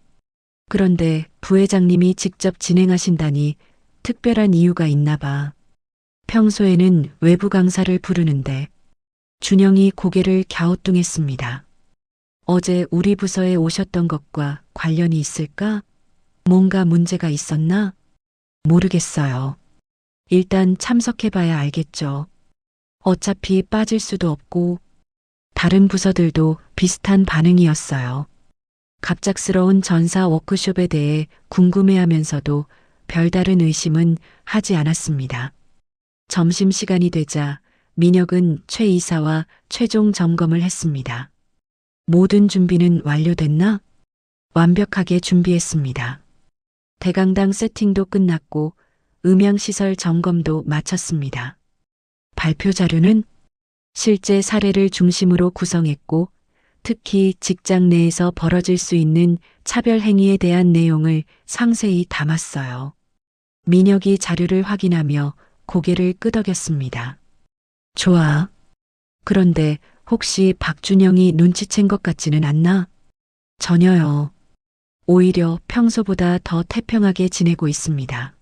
그런데 부회장님이 직접 진행하신다니 특별한 이유가 있나 봐. 평소에는 외부 강사를 부르는데 준영이 고개를 갸우뚱했습니다. 어제 우리 부서에 오셨던 것과 관련이 있을까? 뭔가 문제가 있었나? 모르겠어요. 일단 참석해봐야 알겠죠. 어차피 빠질 수도 없고 다른 부서들도 비슷한 반응이었어요. 갑작스러운 전사 워크숍에 대해 궁금해하면서도 별다른 의심은 하지 않았습니다. 점심시간이 되자 민혁은 최 이사와 최종 점검을 했습니다. 모든 준비는 완료됐나? 완벽하게 준비했습니다. 대강당 세팅도 끝났고 음향시설 점검도 마쳤습니다. 발표 자료는 실제 사례를 중심으로 구성했고 특히 직장 내에서 벌어질 수 있는 차별 행위에 대한 내용을 상세히 담았어요. 민혁이 자료를 확인하며 고개를 끄덕였습니다. 좋아. 그런데 혹시 박준영이 눈치챈 것 같지는 않나? 전혀요. 오히려 평소보다 더 태평하게 지내고 있습니다.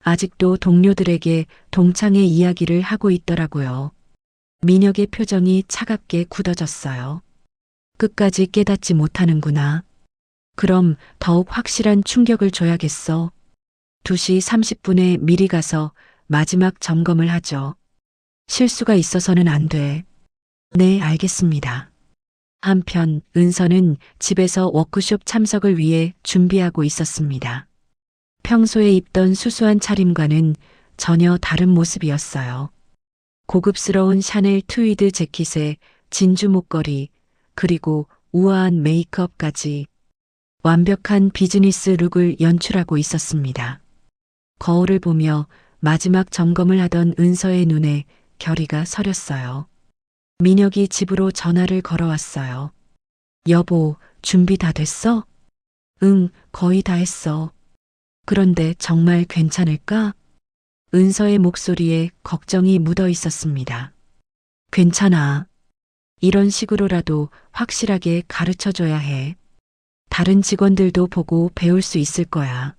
아직도 동료들에게 동창의 이야기를 하고 있더라고요. 민혁의 표정이 차갑게 굳어졌어요. 끝까지 깨닫지 못하는구나. 그럼 더욱 확실한 충격을 줘야겠어. 2시 30분에 미리 가서 마지막 점검을 하죠. 실수가 있어서는 안 돼. 네, 알겠습니다. 한편 은서는 집에서 워크숍 참석을 위해 준비하고 있었습니다. 평소에 입던 수수한 차림과는 전혀 다른 모습이었어요. 고급스러운 샤넬 트위드 재킷에 진주 목걸이, 그리고 우아한 메이크업까지 완벽한 비즈니스 룩을 연출하고 있었습니다. 거울을 보며 마지막 점검을 하던 은서의 눈에 결의가 서렸어요. 민혁이 집으로 전화를 걸어왔어요. 여보, 준비 다 됐어? 응, 거의 다 했어. 그런데 정말 괜찮을까? 은서의 목소리에 걱정이 묻어 있었습니다. 괜찮아. 이런 식으로라도 확실하게 가르쳐줘야 해. 다른 직원들도 보고 배울 수 있을 거야.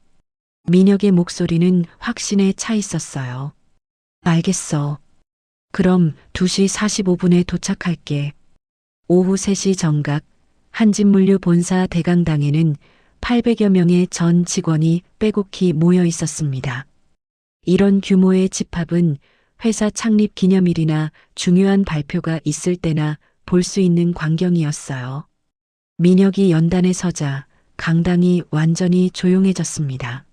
민혁의 목소리는 확신에 차 있었어요. 알겠어. 그럼 2시 45분에 도착할게. 오후 3시 정각 한진물류 본사 대강당에는 800여 명의 전 직원이 빼곡히 모여 있었습니다. 이런 규모의 집합은 회사 창립 기념일이나 중요한 발표가 있을 때나 볼 수 있는 광경이었어요. 민혁이 연단에 서자 강당이 완전히 조용해졌습니다.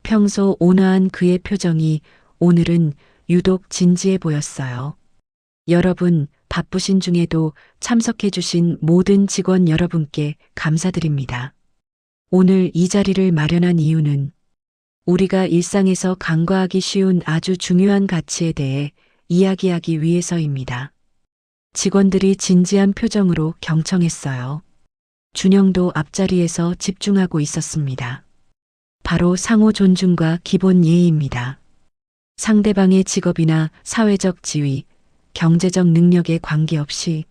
평소 온화한 그의 표정이 오늘은 유독 진지해 보였어요. 여러분, 바쁘신 중에도 참석해주신 모든 직원 여러분께 감사드립니다. 오늘 이 자리를 마련한 이유는 우리가 일상에서 간과하기 쉬운 아주 중요한 가치에 대해 이야기하기 위해서입니다. 직원들이 진지한 표정으로 경청했어요. 준영도 앞자리에서 집중하고 있었습니다. 바로 상호 존중과 기본 예의입니다. 상대방의 직업이나 사회적 지위, 경제적 능력에 관계없이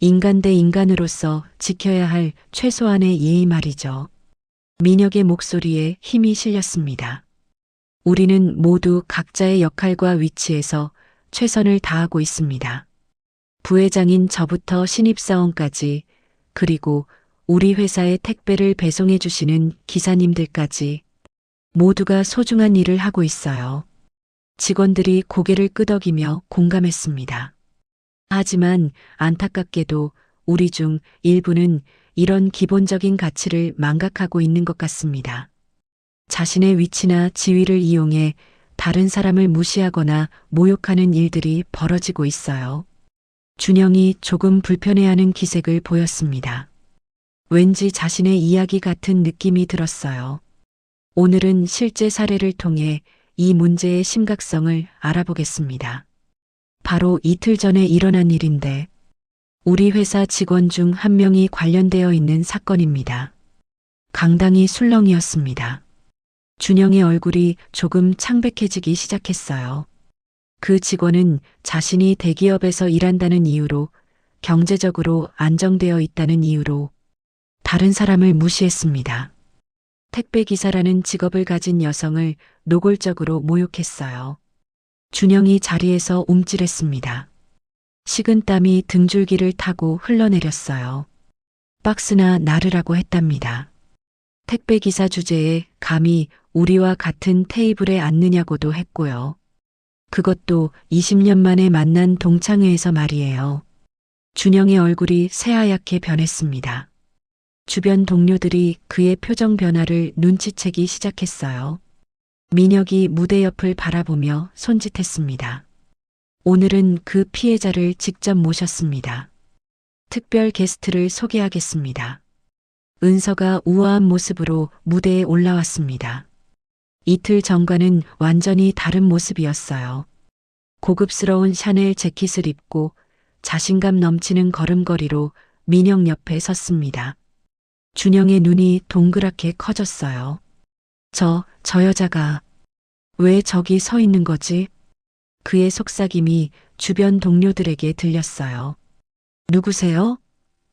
인간 대 인간으로서 지켜야 할 최소한의 예의 말이죠. 민혁의 목소리에 힘이 실렸습니다. 우리는 모두 각자의 역할과 위치에서 최선을 다하고 있습니다. 부회장인 저부터 신입사원까지, 그리고 우리 회사에 택배를 배송해 주시는 기사님들까지 모두가 소중한 일을 하고 있어요. 직원들이 고개를 끄덕이며 공감했습니다. 하지만 안타깝게도 우리 중 일부는 이런 기본적인 가치를 망각하고 있는 것 같습니다. 자신의 위치나 지위를 이용해 다른 사람을 무시하거나 모욕하는 일들이 벌어지고 있어요. 준영이 조금 불편해하는 기색을 보였습니다. 왠지 자신의 이야기 같은 느낌이 들었어요. 오늘은 실제 사례를 통해 이 문제의 심각성을 알아보겠습니다. 바로 이틀 전에 일어난 일인데 우리 회사 직원 중 한 명이 관련되어 있는 사건입니다. 강당이 술렁이었습니다. 준영의 얼굴이 조금 창백해지기 시작했어요. 그 직원은 자신이 대기업에서 일한다는 이유로, 경제적으로 안정되어 있다는 이유로 다른 사람을 무시했습니다. 택배기사라는 직업을 가진 여성을 노골적으로 모욕했어요. 준영이 자리에서 움찔했습니다. 식은땀이 등줄기를 타고 흘러내렸어요. 박스나 나르라고 했답니다. 택배기사 주제에 감히 우리와 같은 테이블에 앉느냐고도 했고요. 그것도 20년 만에 만난 동창회에서 말이에요. 준영의 얼굴이 새하얗게 변했습니다. 주변 동료들이 그의 표정 변화를 눈치채기 시작했어요. 민혁이 무대 옆을 바라보며 손짓했습니다. 오늘은 그 피해자를 직접 모셨습니다. 특별 게스트를 소개하겠습니다. 은서가 우아한 모습으로 무대에 올라왔습니다. 이틀 전과는 완전히 다른 모습이었어요. 고급스러운 샤넬 재킷을 입고 자신감 넘치는 걸음걸이로 민혁 옆에 섰습니다. 준영의 눈이 동그랗게 커졌어요. 저 여자가 왜 저기 서 있는 거지? 그의 속삭임이 주변 동료들에게 들렸어요. 누구세요?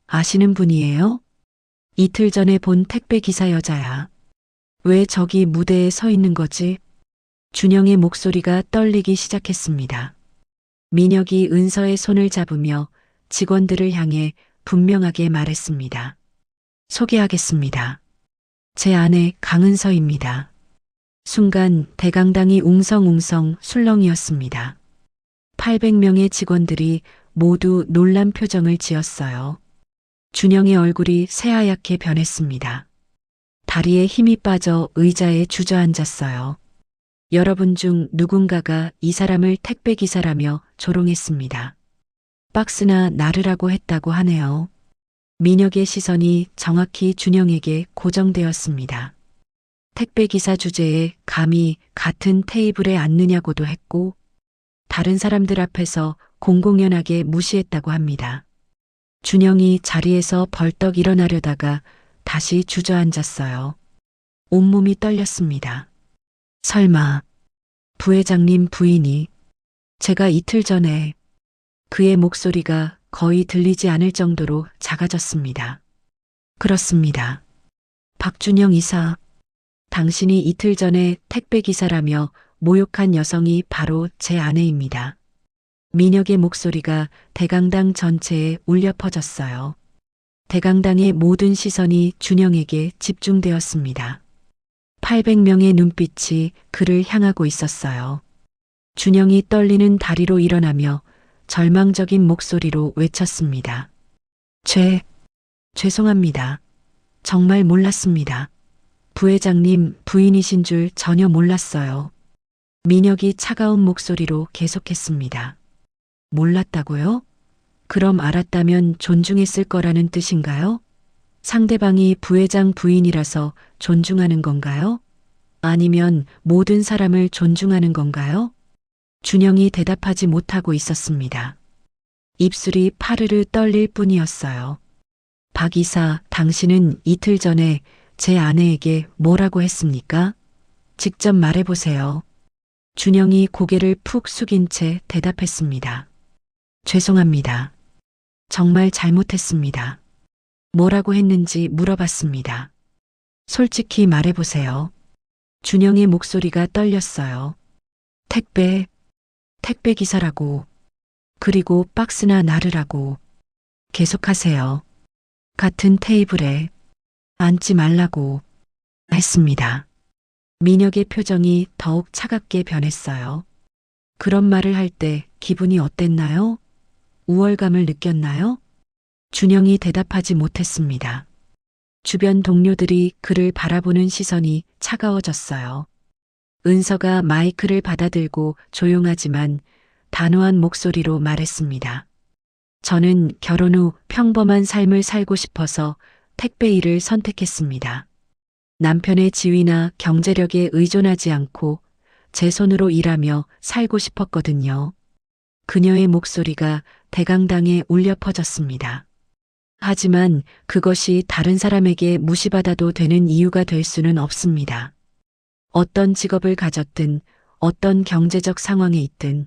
아시는 분이에요? 이틀 전에 본 택배 기사 여자야. 왜 저기 무대에 서 있는 거지? 준영의 목소리가 떨리기 시작했습니다. 민혁이 은서의 손을 잡으며 직원들을 향해 분명하게 말했습니다. 소개하겠습니다. 제 아내 강은서입니다. 순간 대강당이 웅성웅성 술렁이었습니다. 800명의 직원들이 모두 놀란 표정을 지었어요. 준영의 얼굴이 새하얗게 변했습니다. 다리에 힘이 빠져 의자에 주저앉았어요. 여러분 중 누군가가 이 사람을 택배기사라며 조롱했습니다. 박스나 나르라고 했다고 하네요. 민혁의 시선이 정확히 준영에게 고정되었습니다. 택배기사 주제에 감히 같은 테이블에 앉느냐고도 했고 다른 사람들 앞에서 공공연하게 무시했다고 합니다. 준영이 자리에서 벌떡 일어나려다가 다시 주저앉았어요. 온몸이 떨렸습니다. 설마 부회장님 부인이 제가 이틀 전에 그의 목소리가 거의 들리지 않을 정도로 작아졌습니다. 그렇습니다. 박준영 이사, 당신이 이틀 전에 택배기사라며 모욕한 여성이 바로 제 아내입니다. 민혁의 목소리가 대강당 전체에 울려 퍼졌어요. 대강당의 모든 시선이 준영에게 집중되었습니다. 800명의 눈빛이 그를 향하고 있었어요. 준영이 떨리는 다리로 일어나며 절망적인 목소리로 외쳤습니다. 죄송합니다. 정말 몰랐습니다. 부회장님 부인이신 줄 전혀 몰랐어요. 민혁이 차가운 목소리로 계속했습니다. 몰랐다고요? 그럼 알았다면 존중했을 거라는 뜻인가요? 상대방이 부회장 부인이라서 존중하는 건가요? 아니면 모든 사람을 존중하는 건가요? 준영이 대답하지 못하고 있었습니다. 입술이 파르르 떨릴 뿐이었어요. 박 이사, 당신은 이틀 전에 제 아내에게 뭐라고 했습니까? 직접 말해보세요. 준영이 고개를 푹 숙인 채 대답했습니다. 죄송합니다. 정말 잘못했습니다. 뭐라고 했는지 물어봤습니다. 솔직히 말해보세요. 준영의 목소리가 떨렸어요. 택배 기사라고. 그리고 박스나 나르라고. 계속하세요. 같은 테이블에 앉지 말라고 했습니다. 민혁의 표정이 더욱 차갑게 변했어요. 그런 말을 할 때 기분이 어땠나요? 우월감을 느꼈나요? 준영이 대답하지 못했습니다. 주변 동료들이 그를 바라보는 시선이 차가워졌어요. 은서가 마이크를 받아들고 조용하지만 단호한 목소리로 말했습니다. 저는 결혼 후 평범한 삶을 살고 싶어서 택배 일을 선택했습니다. 남편의 지위나 경제력에 의존하지 않고 제 손으로 일하며 살고 싶었거든요. 그녀의 목소리가 대강당에 울려 퍼졌습니다. 하지만 그것이 다른 사람에게 무시받아도 되는 이유가 될 수는 없습니다. 어떤 직업을 가졌든 어떤 경제적 상황에 있든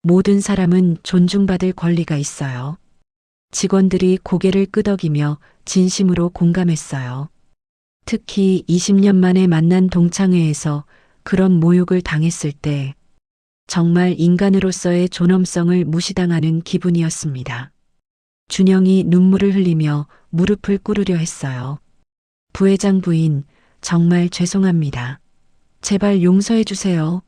모든 사람은 존중받을 권리가 있어요. 직원들이 고개를 끄덕이며 진심으로 공감했어요. 특히 20년 만에 만난 동창회에서 그런 모욕을 당했을 때 정말 인간으로서의 존엄성을 무시당하는 기분이었습니다. 준영이 눈물을 흘리며 무릎을 꿇으려 했어요. 부회장 부인, 정말 죄송합니다. 제발 용서해 주세요.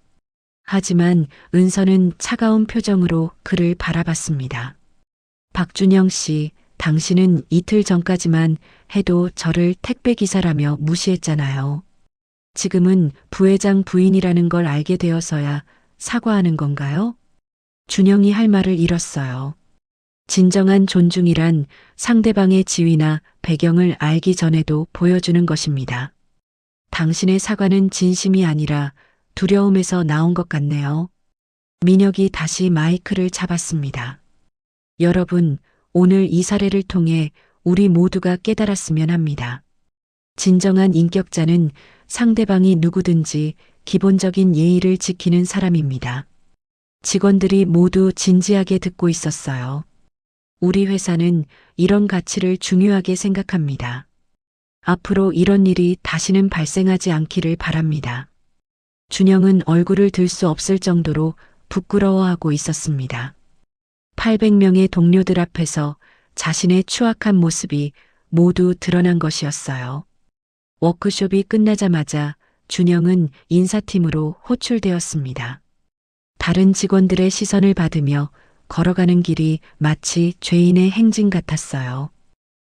하지만 은서는 차가운 표정으로 그를 바라봤습니다. 박준영 씨, 당신은 이틀 전까지만 해도 저를 택배기사라며 무시했잖아요. 지금은 부회장 부인이라는 걸 알게 되어서야 사과하는 건가요? 준영이 할 말을 잃었어요. 진정한 존중이란 상대방의 지위나 배경을 알기 전에도 보여주는 것입니다. 당신의 사과는 진심이 아니라 두려움에서 나온 것 같네요. 민혁이 다시 마이크를 잡았습니다. 여러분, 오늘 이 사례를 통해 우리 모두가 깨달았으면 합니다. 진정한 인격자는 상대방이 누구든지 기본적인 예의를 지키는 사람입니다. 직원들이 모두 진지하게 듣고 있었어요. 우리 회사는 이런 가치를 중요하게 생각합니다. 앞으로 이런 일이 다시는 발생하지 않기를 바랍니다. 준영은 얼굴을 들 수 없을 정도로 부끄러워하고 있었습니다. 800명의 동료들 앞에서 자신의 추악한 모습이 모두 드러난 것이었어요. 워크숍이 끝나자마자 준영은 인사팀으로 호출되었습니다. 다른 직원들의 시선을 받으며 걸어가는 길이 마치 죄인의 행진 같았어요.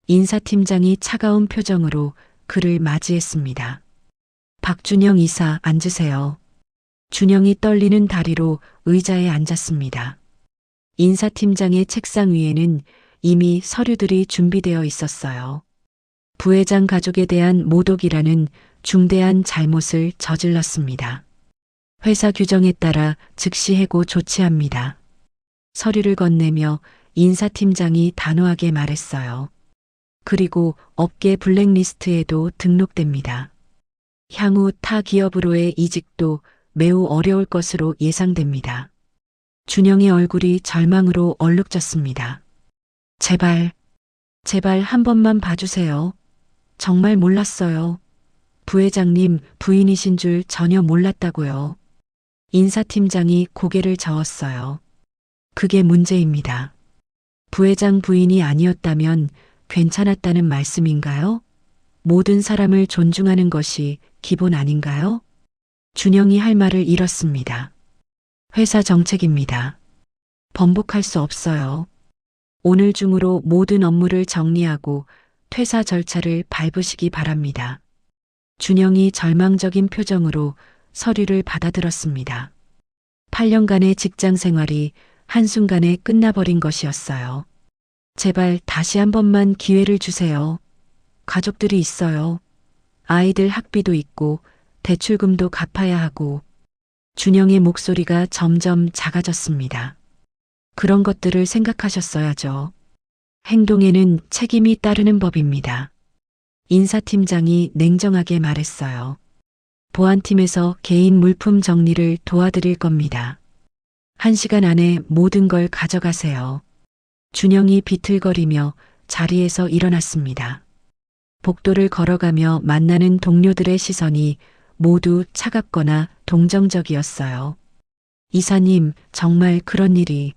인사팀장이 차가운 표정으로 그를 맞이했습니다. 박준영 이사, 앉으세요. 준영이 떨리는 다리로 의자에 앉았습니다. 인사팀장의 책상 위에는 이미 서류들이 준비되어 있었어요. 부회장 가족에 대한 모독이라는 중대한 잘못을 저질렀습니다. 회사 규정에 따라 즉시 해고 조치합니다. 서류를 건네며 인사팀장이 단호하게 말했어요. 그리고 업계 블랙리스트에도 등록됩니다. 향후 타 기업으로의 이직도 매우 어려울 것으로 예상됩니다. 준영의 얼굴이 절망으로 얼룩졌습니다. 제발, 제발 한 번만 봐주세요. 정말 몰랐어요. 부회장님 부인이신 줄 전혀 몰랐다고요. 인사팀장이 고개를 저었어요. 그게 문제입니다. 부회장 부인이 아니었다면 괜찮았다는 말씀인가요? 모든 사람을 존중하는 것이 기본 아닌가요? 준영이 할 말을 잃었습니다. 회사 정책입니다. 번복할 수 없어요. 오늘 중으로 모든 업무를 정리하고 퇴사 절차를 밟으시기 바랍니다. 준영이 절망적인 표정으로 서류를 받아들었습니다. 8년간의 직장 생활이 한순간에 끝나버린 것이었어요. 제발 다시 한 번만 기회를 주세요. 가족들이 있어요. 아이들 학비도 있고 대출금도 갚아야 하고. 준영의 목소리가 점점 작아졌습니다. 그런 것들을 생각하셨어야죠. 행동에는 책임이 따르는 법입니다. 인사팀장이 냉정하게 말했어요. 보안팀에서 개인 물품 정리를 도와드릴 겁니다. 1시간 안에 모든 걸 가져가세요. 준영이 비틀거리며 자리에서 일어났습니다. 복도를 걸어가며 만나는 동료들의 시선이 모두 차갑거나 동정적이었어요. 이사님, 정말 그런 일이.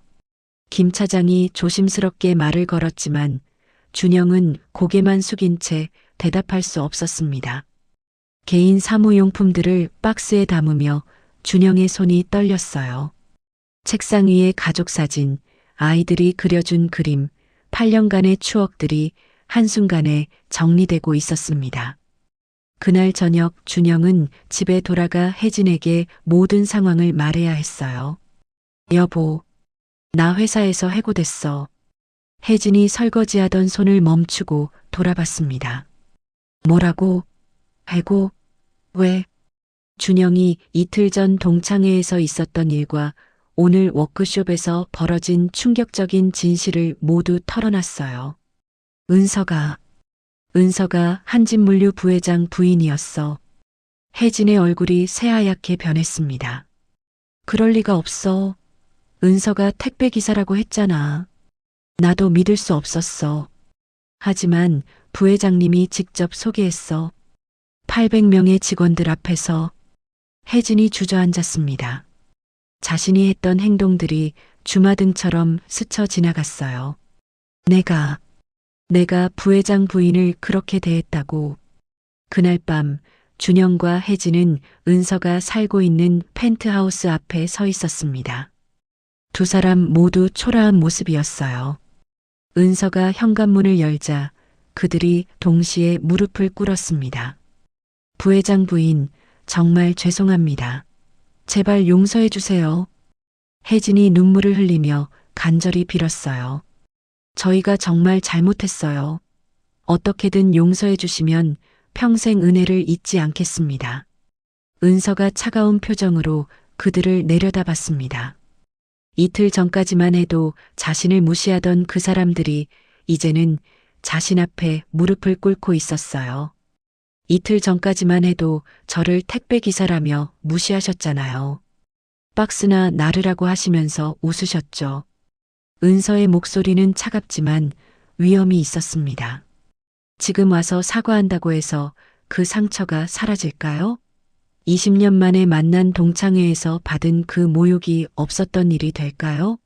김 차장이 조심스럽게 말을 걸었지만 준영은 고개만 숙인 채 대답할 수 없었습니다. 개인 사무용품들을 박스에 담으며 준영의 손이 떨렸어요. 책상 위에 가족 사진, 아이들이 그려준 그림, 8년간의 추억들이 한순간에 정리되고 있었습니다. 그날 저녁 준영은 집에 돌아가 혜진에게 모든 상황을 말해야 했어요. 여보, 나 회사에서 해고됐어. 혜진이 설거지하던 손을 멈추고 돌아봤습니다. 뭐라고? 해고? 왜? 준영이 이틀 전 동창회에서 있었던 일과 오늘 워크숍에서 벌어진 충격적인 진실을 모두 털어놨어요. 은서가 한진물류 부회장 부인이었어. 혜진의 얼굴이 새하얗게 변했습니다. 그럴 리가 없어. 은서가 택배기사라고 했잖아. 나도 믿을 수 없었어. 하지만 부회장님이 직접 소개했어. 800명의 직원들 앞에서. 혜진이 주저앉았습니다. 자신이 했던 행동들이 주마등처럼 스쳐 지나갔어요. 내가 부회장 부인을 그렇게 대했다고. 그날 밤 준영과 혜진은 은서가 살고 있는 펜트하우스 앞에 서 있었습니다. 두 사람 모두 초라한 모습이었어요. 은서가 현관문을 열자 그들이 동시에 무릎을 꿇었습니다. 부회장 부인, 정말 죄송합니다. 제발 용서해 주세요. 혜진이 눈물을 흘리며 간절히 빌었어요. 저희가 정말 잘못했어요. 어떻게든 용서해 주시면 평생 은혜를 잊지 않겠습니다. 은서가 차가운 표정으로 그들을 내려다봤습니다. 이틀 전까지만 해도 자신을 무시하던 그 사람들이 이제는 자신 앞에 무릎을 꿇고 있었어요. 이틀 전까지만 해도 저를 택배기사라며 무시하셨잖아요. 박스나 나르라고 하시면서 웃으셨죠. 은서의 목소리는 차갑지만 위험이 있었습니다. 지금 와서 사과한다고 해서 그 상처가 사라질까요? 20년 만에 만난 동창회에서 받은 그 모욕이 없었던 일이 될까요?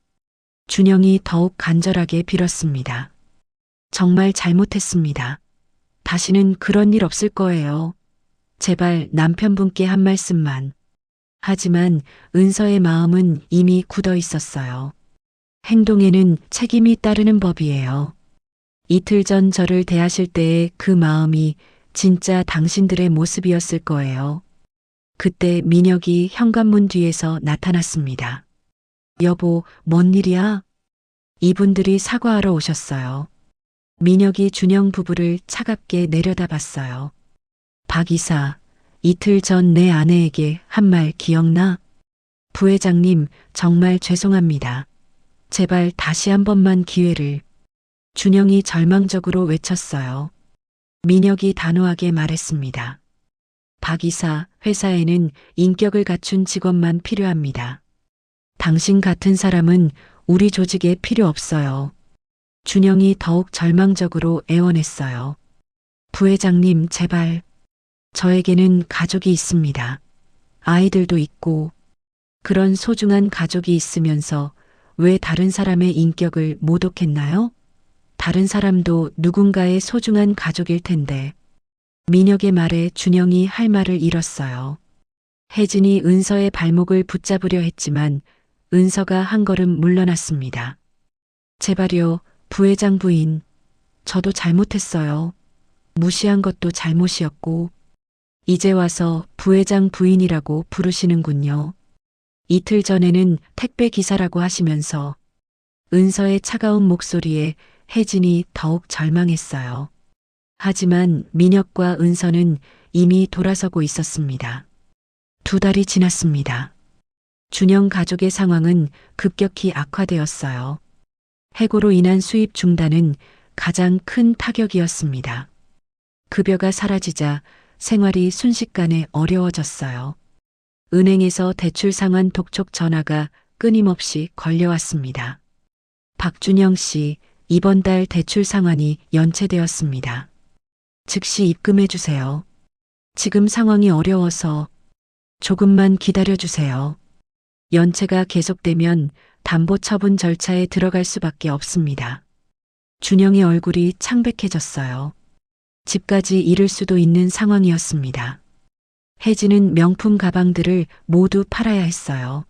준영이 더욱 간절하게 빌었습니다. 정말 잘못했습니다. 다시는 그런 일 없을 거예요. 제발 남편분께 한 말씀만. 하지만 은서의 마음은 이미 굳어 있었어요. 행동에는 책임이 따르는 법이에요. 이틀 전 저를 대하실 때의 그 마음이 진짜 당신들의 모습이었을 거예요. 그때 민혁이 현관문 뒤에서 나타났습니다. 여보, 뭔 일이야? 이분들이 사과하러 오셨어요. 민혁이 준영 부부를 차갑게 내려다봤어요. 박 이사, 이틀 전 내 아내에게 한 말 기억나? 부회장님, 정말 죄송합니다. 제발 다시 한 번만 기회를. 준영이 절망적으로 외쳤어요. 민혁이 단호하게 말했습니다. 박 이사, 회사에는 인격을 갖춘 직원만 필요합니다. 당신 같은 사람은 우리 조직에 필요 없어요. 준영이 더욱 절망적으로 애원했어요. 부회장님, 제발. 저에게는 가족이 있습니다. 아이들도 있고, 그런 소중한 가족이 있으면서 왜 다른 사람의 인격을 모독했나요? 다른 사람도 누군가의 소중한 가족일 텐데. 민혁의 말에 준영이 할 말을 잃었어요. 혜진이 은서의 발목을 붙잡으려 했지만 은서가 한 걸음 물러났습니다. 제발요, 부회장 부인. 저도 잘못했어요. 무시한 것도 잘못이었고, 이제 와서 부회장 부인이라고 부르시는군요. 이틀 전에는 택배 기사라고 하시면서 은서의 차가운 목소리에 혜진이 더욱 절망했어요. 하지만 민혁과 은서는 이미 돌아서고 있었습니다. 2달이 지났습니다. 준영 가족의 상황은 급격히 악화되었어요. 해고로 인한 수입 중단은 가장 큰 타격이었습니다. 급여가 사라지자 생활이 순식간에 어려워졌어요. 은행에서 대출 상환 독촉 전화가 끊임없이 걸려왔습니다. 박준영 씨, 이번 달 대출 상환이 연체되었습니다. 즉시 입금해 주세요. 지금 상황이 어려워서 조금만 기다려 주세요. 연체가 계속되면 담보 처분 절차에 들어갈 수밖에 없습니다. 준영의 얼굴이 창백해졌어요. 집까지 잃을 수도 있는 상황이었습니다. 혜진은 명품 가방들을 모두 팔아야 했어요.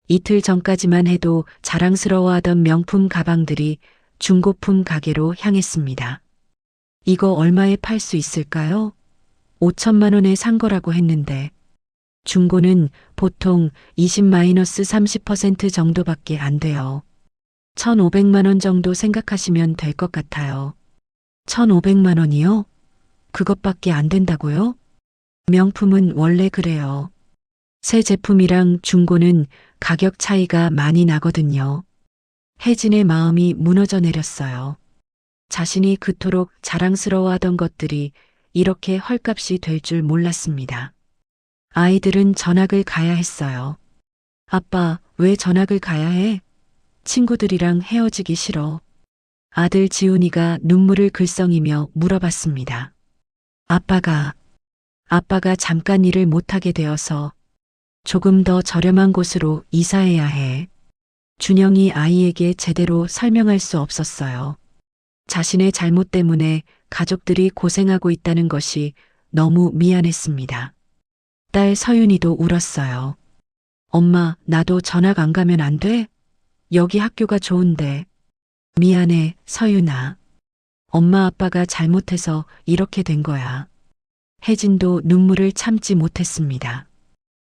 이틀 전까지만 해도 자랑스러워하던 명품 가방들이 중고품 가게로 향했습니다. 이거 얼마에 팔 수 있을까요? 5천만 원에 산 거라고 했는데 중고는 보통 20-30% 정도밖에 안 돼요. 1,500만 원 정도 생각하시면 될 것 같아요. 1,500만 원이요? 그것밖에 안 된다고요? 명품은 원래 그래요. 새 제품이랑 중고는 가격 차이가 많이 나거든요. 혜진의 마음이 무너져 내렸어요. 자신이 그토록 자랑스러워하던 것들이 이렇게 헐값이 될 줄 몰랐습니다. 아이들은 전학을 가야 했어요. 아빠, 왜 전학을 가야 해? 친구들이랑 헤어지기 싫어. 아들 지훈이가 눈물을 글썽이며 물어봤습니다. 아빠가 잠깐 일을 못하게 되어서 조금 더 저렴한 곳으로 이사해야 해. 준영이 아이에게 제대로 설명할 수 없었어요. 자신의 잘못 때문에 가족들이 고생하고 있다는 것이 너무 미안했습니다. 딸 서윤이도 울었어요. 엄마, 나도 전학 안 가면 안 돼? 여기 학교가 좋은데. 미안해, 서윤아. 엄마 아빠가 잘못해서 이렇게 된 거야. 혜진도 눈물을 참지 못했습니다.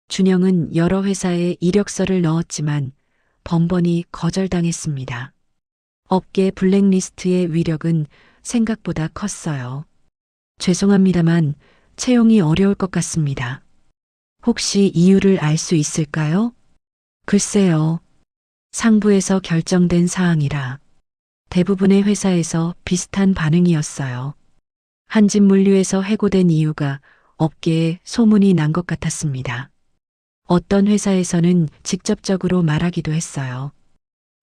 준영은 여러 회사에 이력서를 넣었지만 번번이 거절당했습니다. 업계 블랙리스트의 위력은 생각보다 컸어요. 죄송합니다만 채용이 어려울 것 같습니다. 혹시 이유를 알 수 있을까요? 글쎄요. 상부에서 결정된 사항이라 대부분의 회사에서 비슷한 반응이었어요. 한진물류에서 해고된 이유가 업계에 소문이 난 것 같았습니다. 어떤 회사에서는 직접적으로 말하기도 했어요.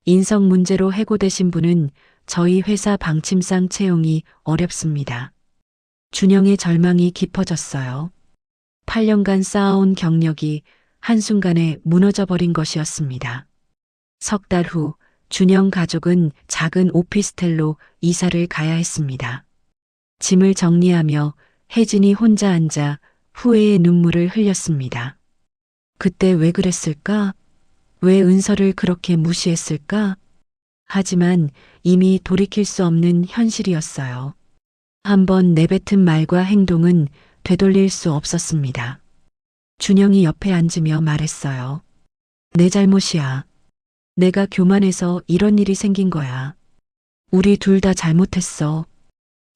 인성 문제로 해고되신 분은 저희 회사 방침상 채용이 어렵습니다. 준영의 절망이 깊어졌어요. 8년간 쌓아온 경력이 한순간에 무너져버린 것이었습니다. 3달 후 준영 가족은 작은 오피스텔로 이사를 가야 했습니다. 짐을 정리하며 혜진이 혼자 앉아 후회의 눈물을 흘렸습니다. 그때 왜 그랬을까? 왜 은서를 그렇게 무시했을까? 하지만 이미 돌이킬 수 없는 현실이었어요. 한번 내뱉은 말과 행동은 되돌릴 수 없었습니다. 준영이 옆에 앉으며 말했어요. 내 잘못이야. 내가 교만해서 이런 일이 생긴 거야. 우리 둘 다 잘못했어.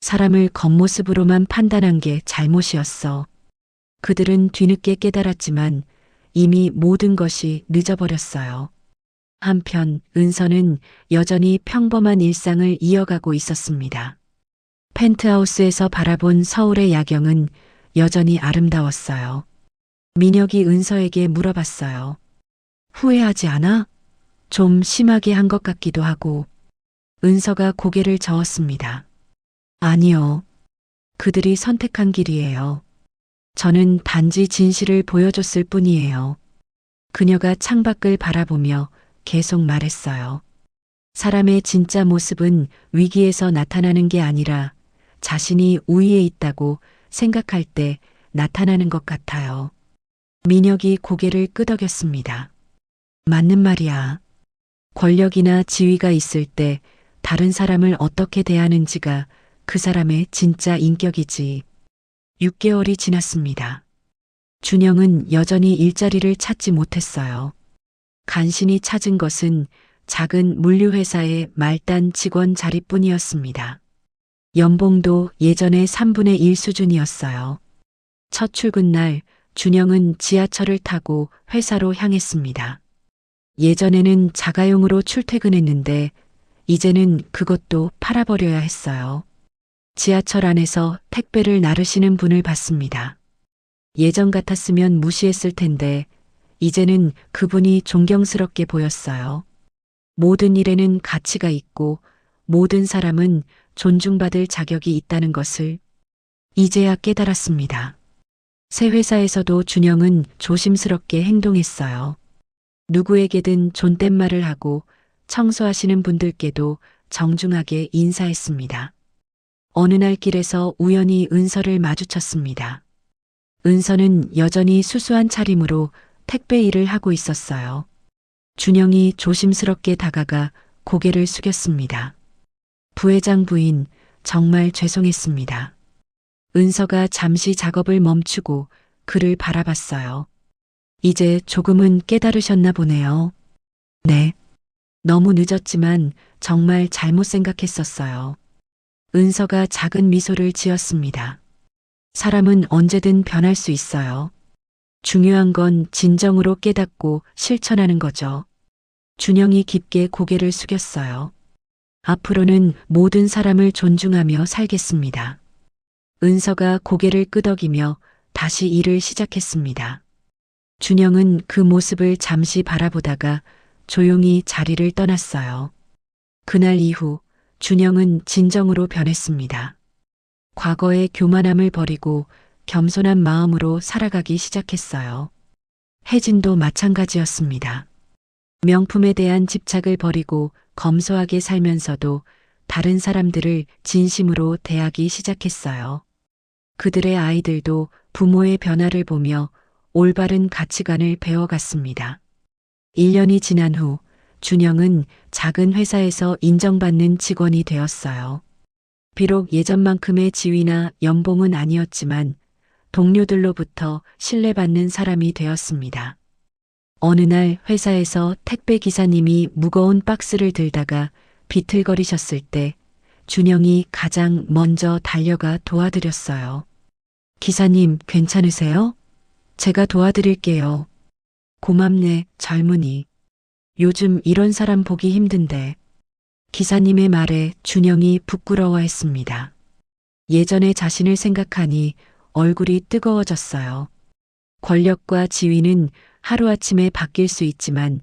사람을 겉모습으로만 판단한 게 잘못이었어. 그들은 뒤늦게 깨달았지만 이미 모든 것이 늦어버렸어요. 한편 은서는 여전히 평범한 일상을 이어가고 있었습니다. 펜트하우스에서 바라본 서울의 야경은 여전히 아름다웠어요. 민혁이 은서에게 물어봤어요. 후회하지 않아? 좀 심하게 한 것 같기도 하고. 은서가 고개를 저었습니다. 아니요. 그들이 선택한 길이에요. 저는 단지 진실을 보여줬을 뿐이에요. 그녀가 창밖을 바라보며 계속 말했어요. 사람의 진짜 모습은 위기에서 나타나는 게 아니라 자신이 우위에 있다고 생각할 때 나타나는 것 같아요. 민혁이 고개를 끄덕였습니다. 맞는 말이야. 권력이나 지위가 있을 때 다른 사람을 어떻게 대하는지가 그 사람의 진짜 인격이지. 6개월이 지났습니다. 준영은 여전히 일자리를 찾지 못했어요. 간신히 찾은 것은 작은 물류회사의 말단 직원 자리뿐이었습니다. 연봉도 예전의 3분의 1 수준이었어요. 첫 출근 날 준영은 지하철을 타고 회사로 향했습니다. 예전에는 자가용으로 출퇴근했는데 이제는 그것도 팔아버려야 했어요. 지하철 안에서 택배를 나르시는 분을 봤습니다. 예전 같았으면 무시했을 텐데 이제는 그분이 존경스럽게 보였어요. 모든 일에는 가치가 있고 모든 사람은 존중받을 자격이 있다는 것을 이제야 깨달았습니다. 새 회사에서도 준영은 조심스럽게 행동했어요. 누구에게든 존댓말을 하고 청소하시는 분들께도 정중하게 인사했습니다. 어느 날 길에서 우연히 은서를 마주쳤습니다. 은서는 여전히 수수한 차림으로 택배 일을 하고 있었어요. 준영이 조심스럽게 다가가 고개를 숙였습니다. 부회장 부인, 정말 죄송했습니다. 은서가 잠시 작업을 멈추고 그를 바라봤어요. 이제 조금은 깨달으셨나 보네요. 네. 너무 늦었지만 정말 잘못 생각했었어요. 은서가 작은 미소를 지었습니다. 사람은 언제든 변할 수 있어요. 중요한 건 진정으로 깨닫고 실천하는 거죠. 준영이 깊게 고개를 숙였어요. 앞으로는 모든 사람을 존중하며 살겠습니다. 은서가 고개를 끄덕이며 다시 일을 시작했습니다. 준영은 그 모습을 잠시 바라보다가 조용히 자리를 떠났어요. 그날 이후 준영은 진정으로 변했습니다. 과거의 교만함을 버리고 겸손한 마음으로 살아가기 시작했어요. 혜진도 마찬가지였습니다. 명품에 대한 집착을 버리고 검소하게 살면서도 다른 사람들을 진심으로 대하기 시작했어요. 그들의 아이들도 부모의 변화를 보며 올바른 가치관을 배워갔습니다. 1년이 지난 후 준영은 작은 회사에서 인정받는 직원이 되었어요. 비록 예전만큼의 지위나 연봉은 아니었지만 동료들로부터 신뢰받는 사람이 되었습니다. 어느 날 회사에서 택배 기사님이 무거운 박스를 들다가 비틀거리셨을 때 준영이 가장 먼저 달려가 도와드렸어요. 기사님, 괜찮으세요? 제가 도와드릴게요. 고맙네, 젊은이. 요즘 이런 사람 보기 힘든데. 기사님의 말에 준영이 부끄러워했습니다. 예전의 자신을 생각하니 얼굴이 뜨거워졌어요. 권력과 지위는 하루아침에 바뀔 수 있지만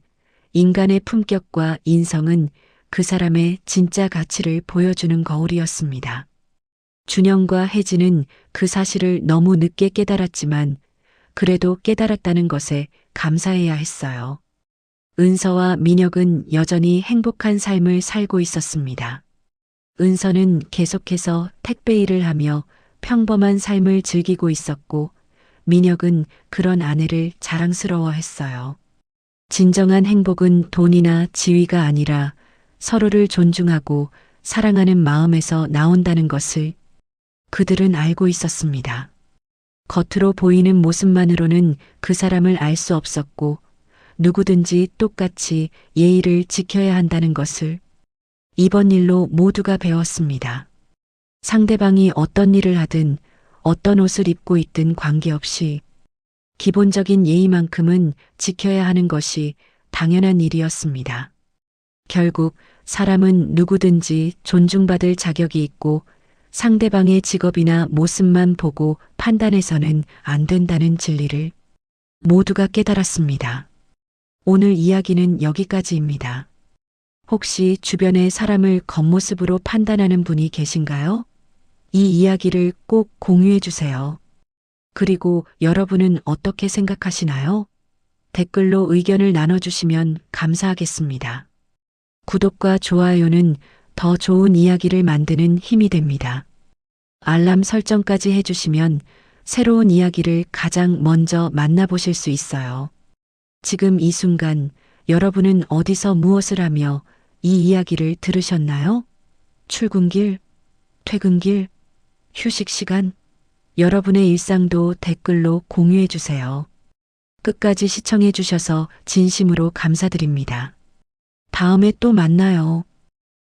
인간의 품격과 인성은 그 사람의 진짜 가치를 보여주는 거울이었습니다. 준영과 혜진은 그 사실을 너무 늦게 깨달았지만 그래도 깨달았다는 것에 감사해야 했어요. 은서와 민혁은 여전히 행복한 삶을 살고 있었습니다. 은서는 계속해서 택배 일을 하며 평범한 삶을 즐기고 있었고 민혁은 그런 아내를 자랑스러워했어요. 진정한 행복은 돈이나 지위가 아니라 서로를 존중하고 사랑하는 마음에서 나온다는 것을 그들은 알고 있었습니다. 겉으로 보이는 모습만으로는 그 사람을 알 수 없었고 누구든지 똑같이 예의를 지켜야 한다는 것을 이번 일로 모두가 배웠습니다. 상대방이 어떤 일을 하든 어떤 옷을 입고 있든 관계없이 기본적인 예의만큼은 지켜야 하는 것이 당연한 일이었습니다. 결국 사람은 누구든지 존중받을 자격이 있고 상대방의 직업이나 모습만 보고 판단해서는 안 된다는 진리를 모두가 깨달았습니다. 오늘 이야기는 여기까지입니다. 혹시 주변의 사람을 겉모습으로 판단하는 분이 계신가요? 이 이야기를 꼭 공유해 주세요. 그리고 여러분은 어떻게 생각하시나요? 댓글로 의견을 나눠주시면 감사하겠습니다. 구독과 좋아요는 더 좋은 이야기를 만드는 힘이 됩니다. 알람 설정까지 해주시면 새로운 이야기를 가장 먼저 만나보실 수 있어요. 지금 이 순간 여러분은 어디서 무엇을 하며 이 이야기를 들으셨나요? 출근길, 퇴근길, 휴식 시간, 여러분의 일상도 댓글로 공유해 주세요. 끝까지 시청해 주셔서 진심으로 감사드립니다. 다음에 또 만나요.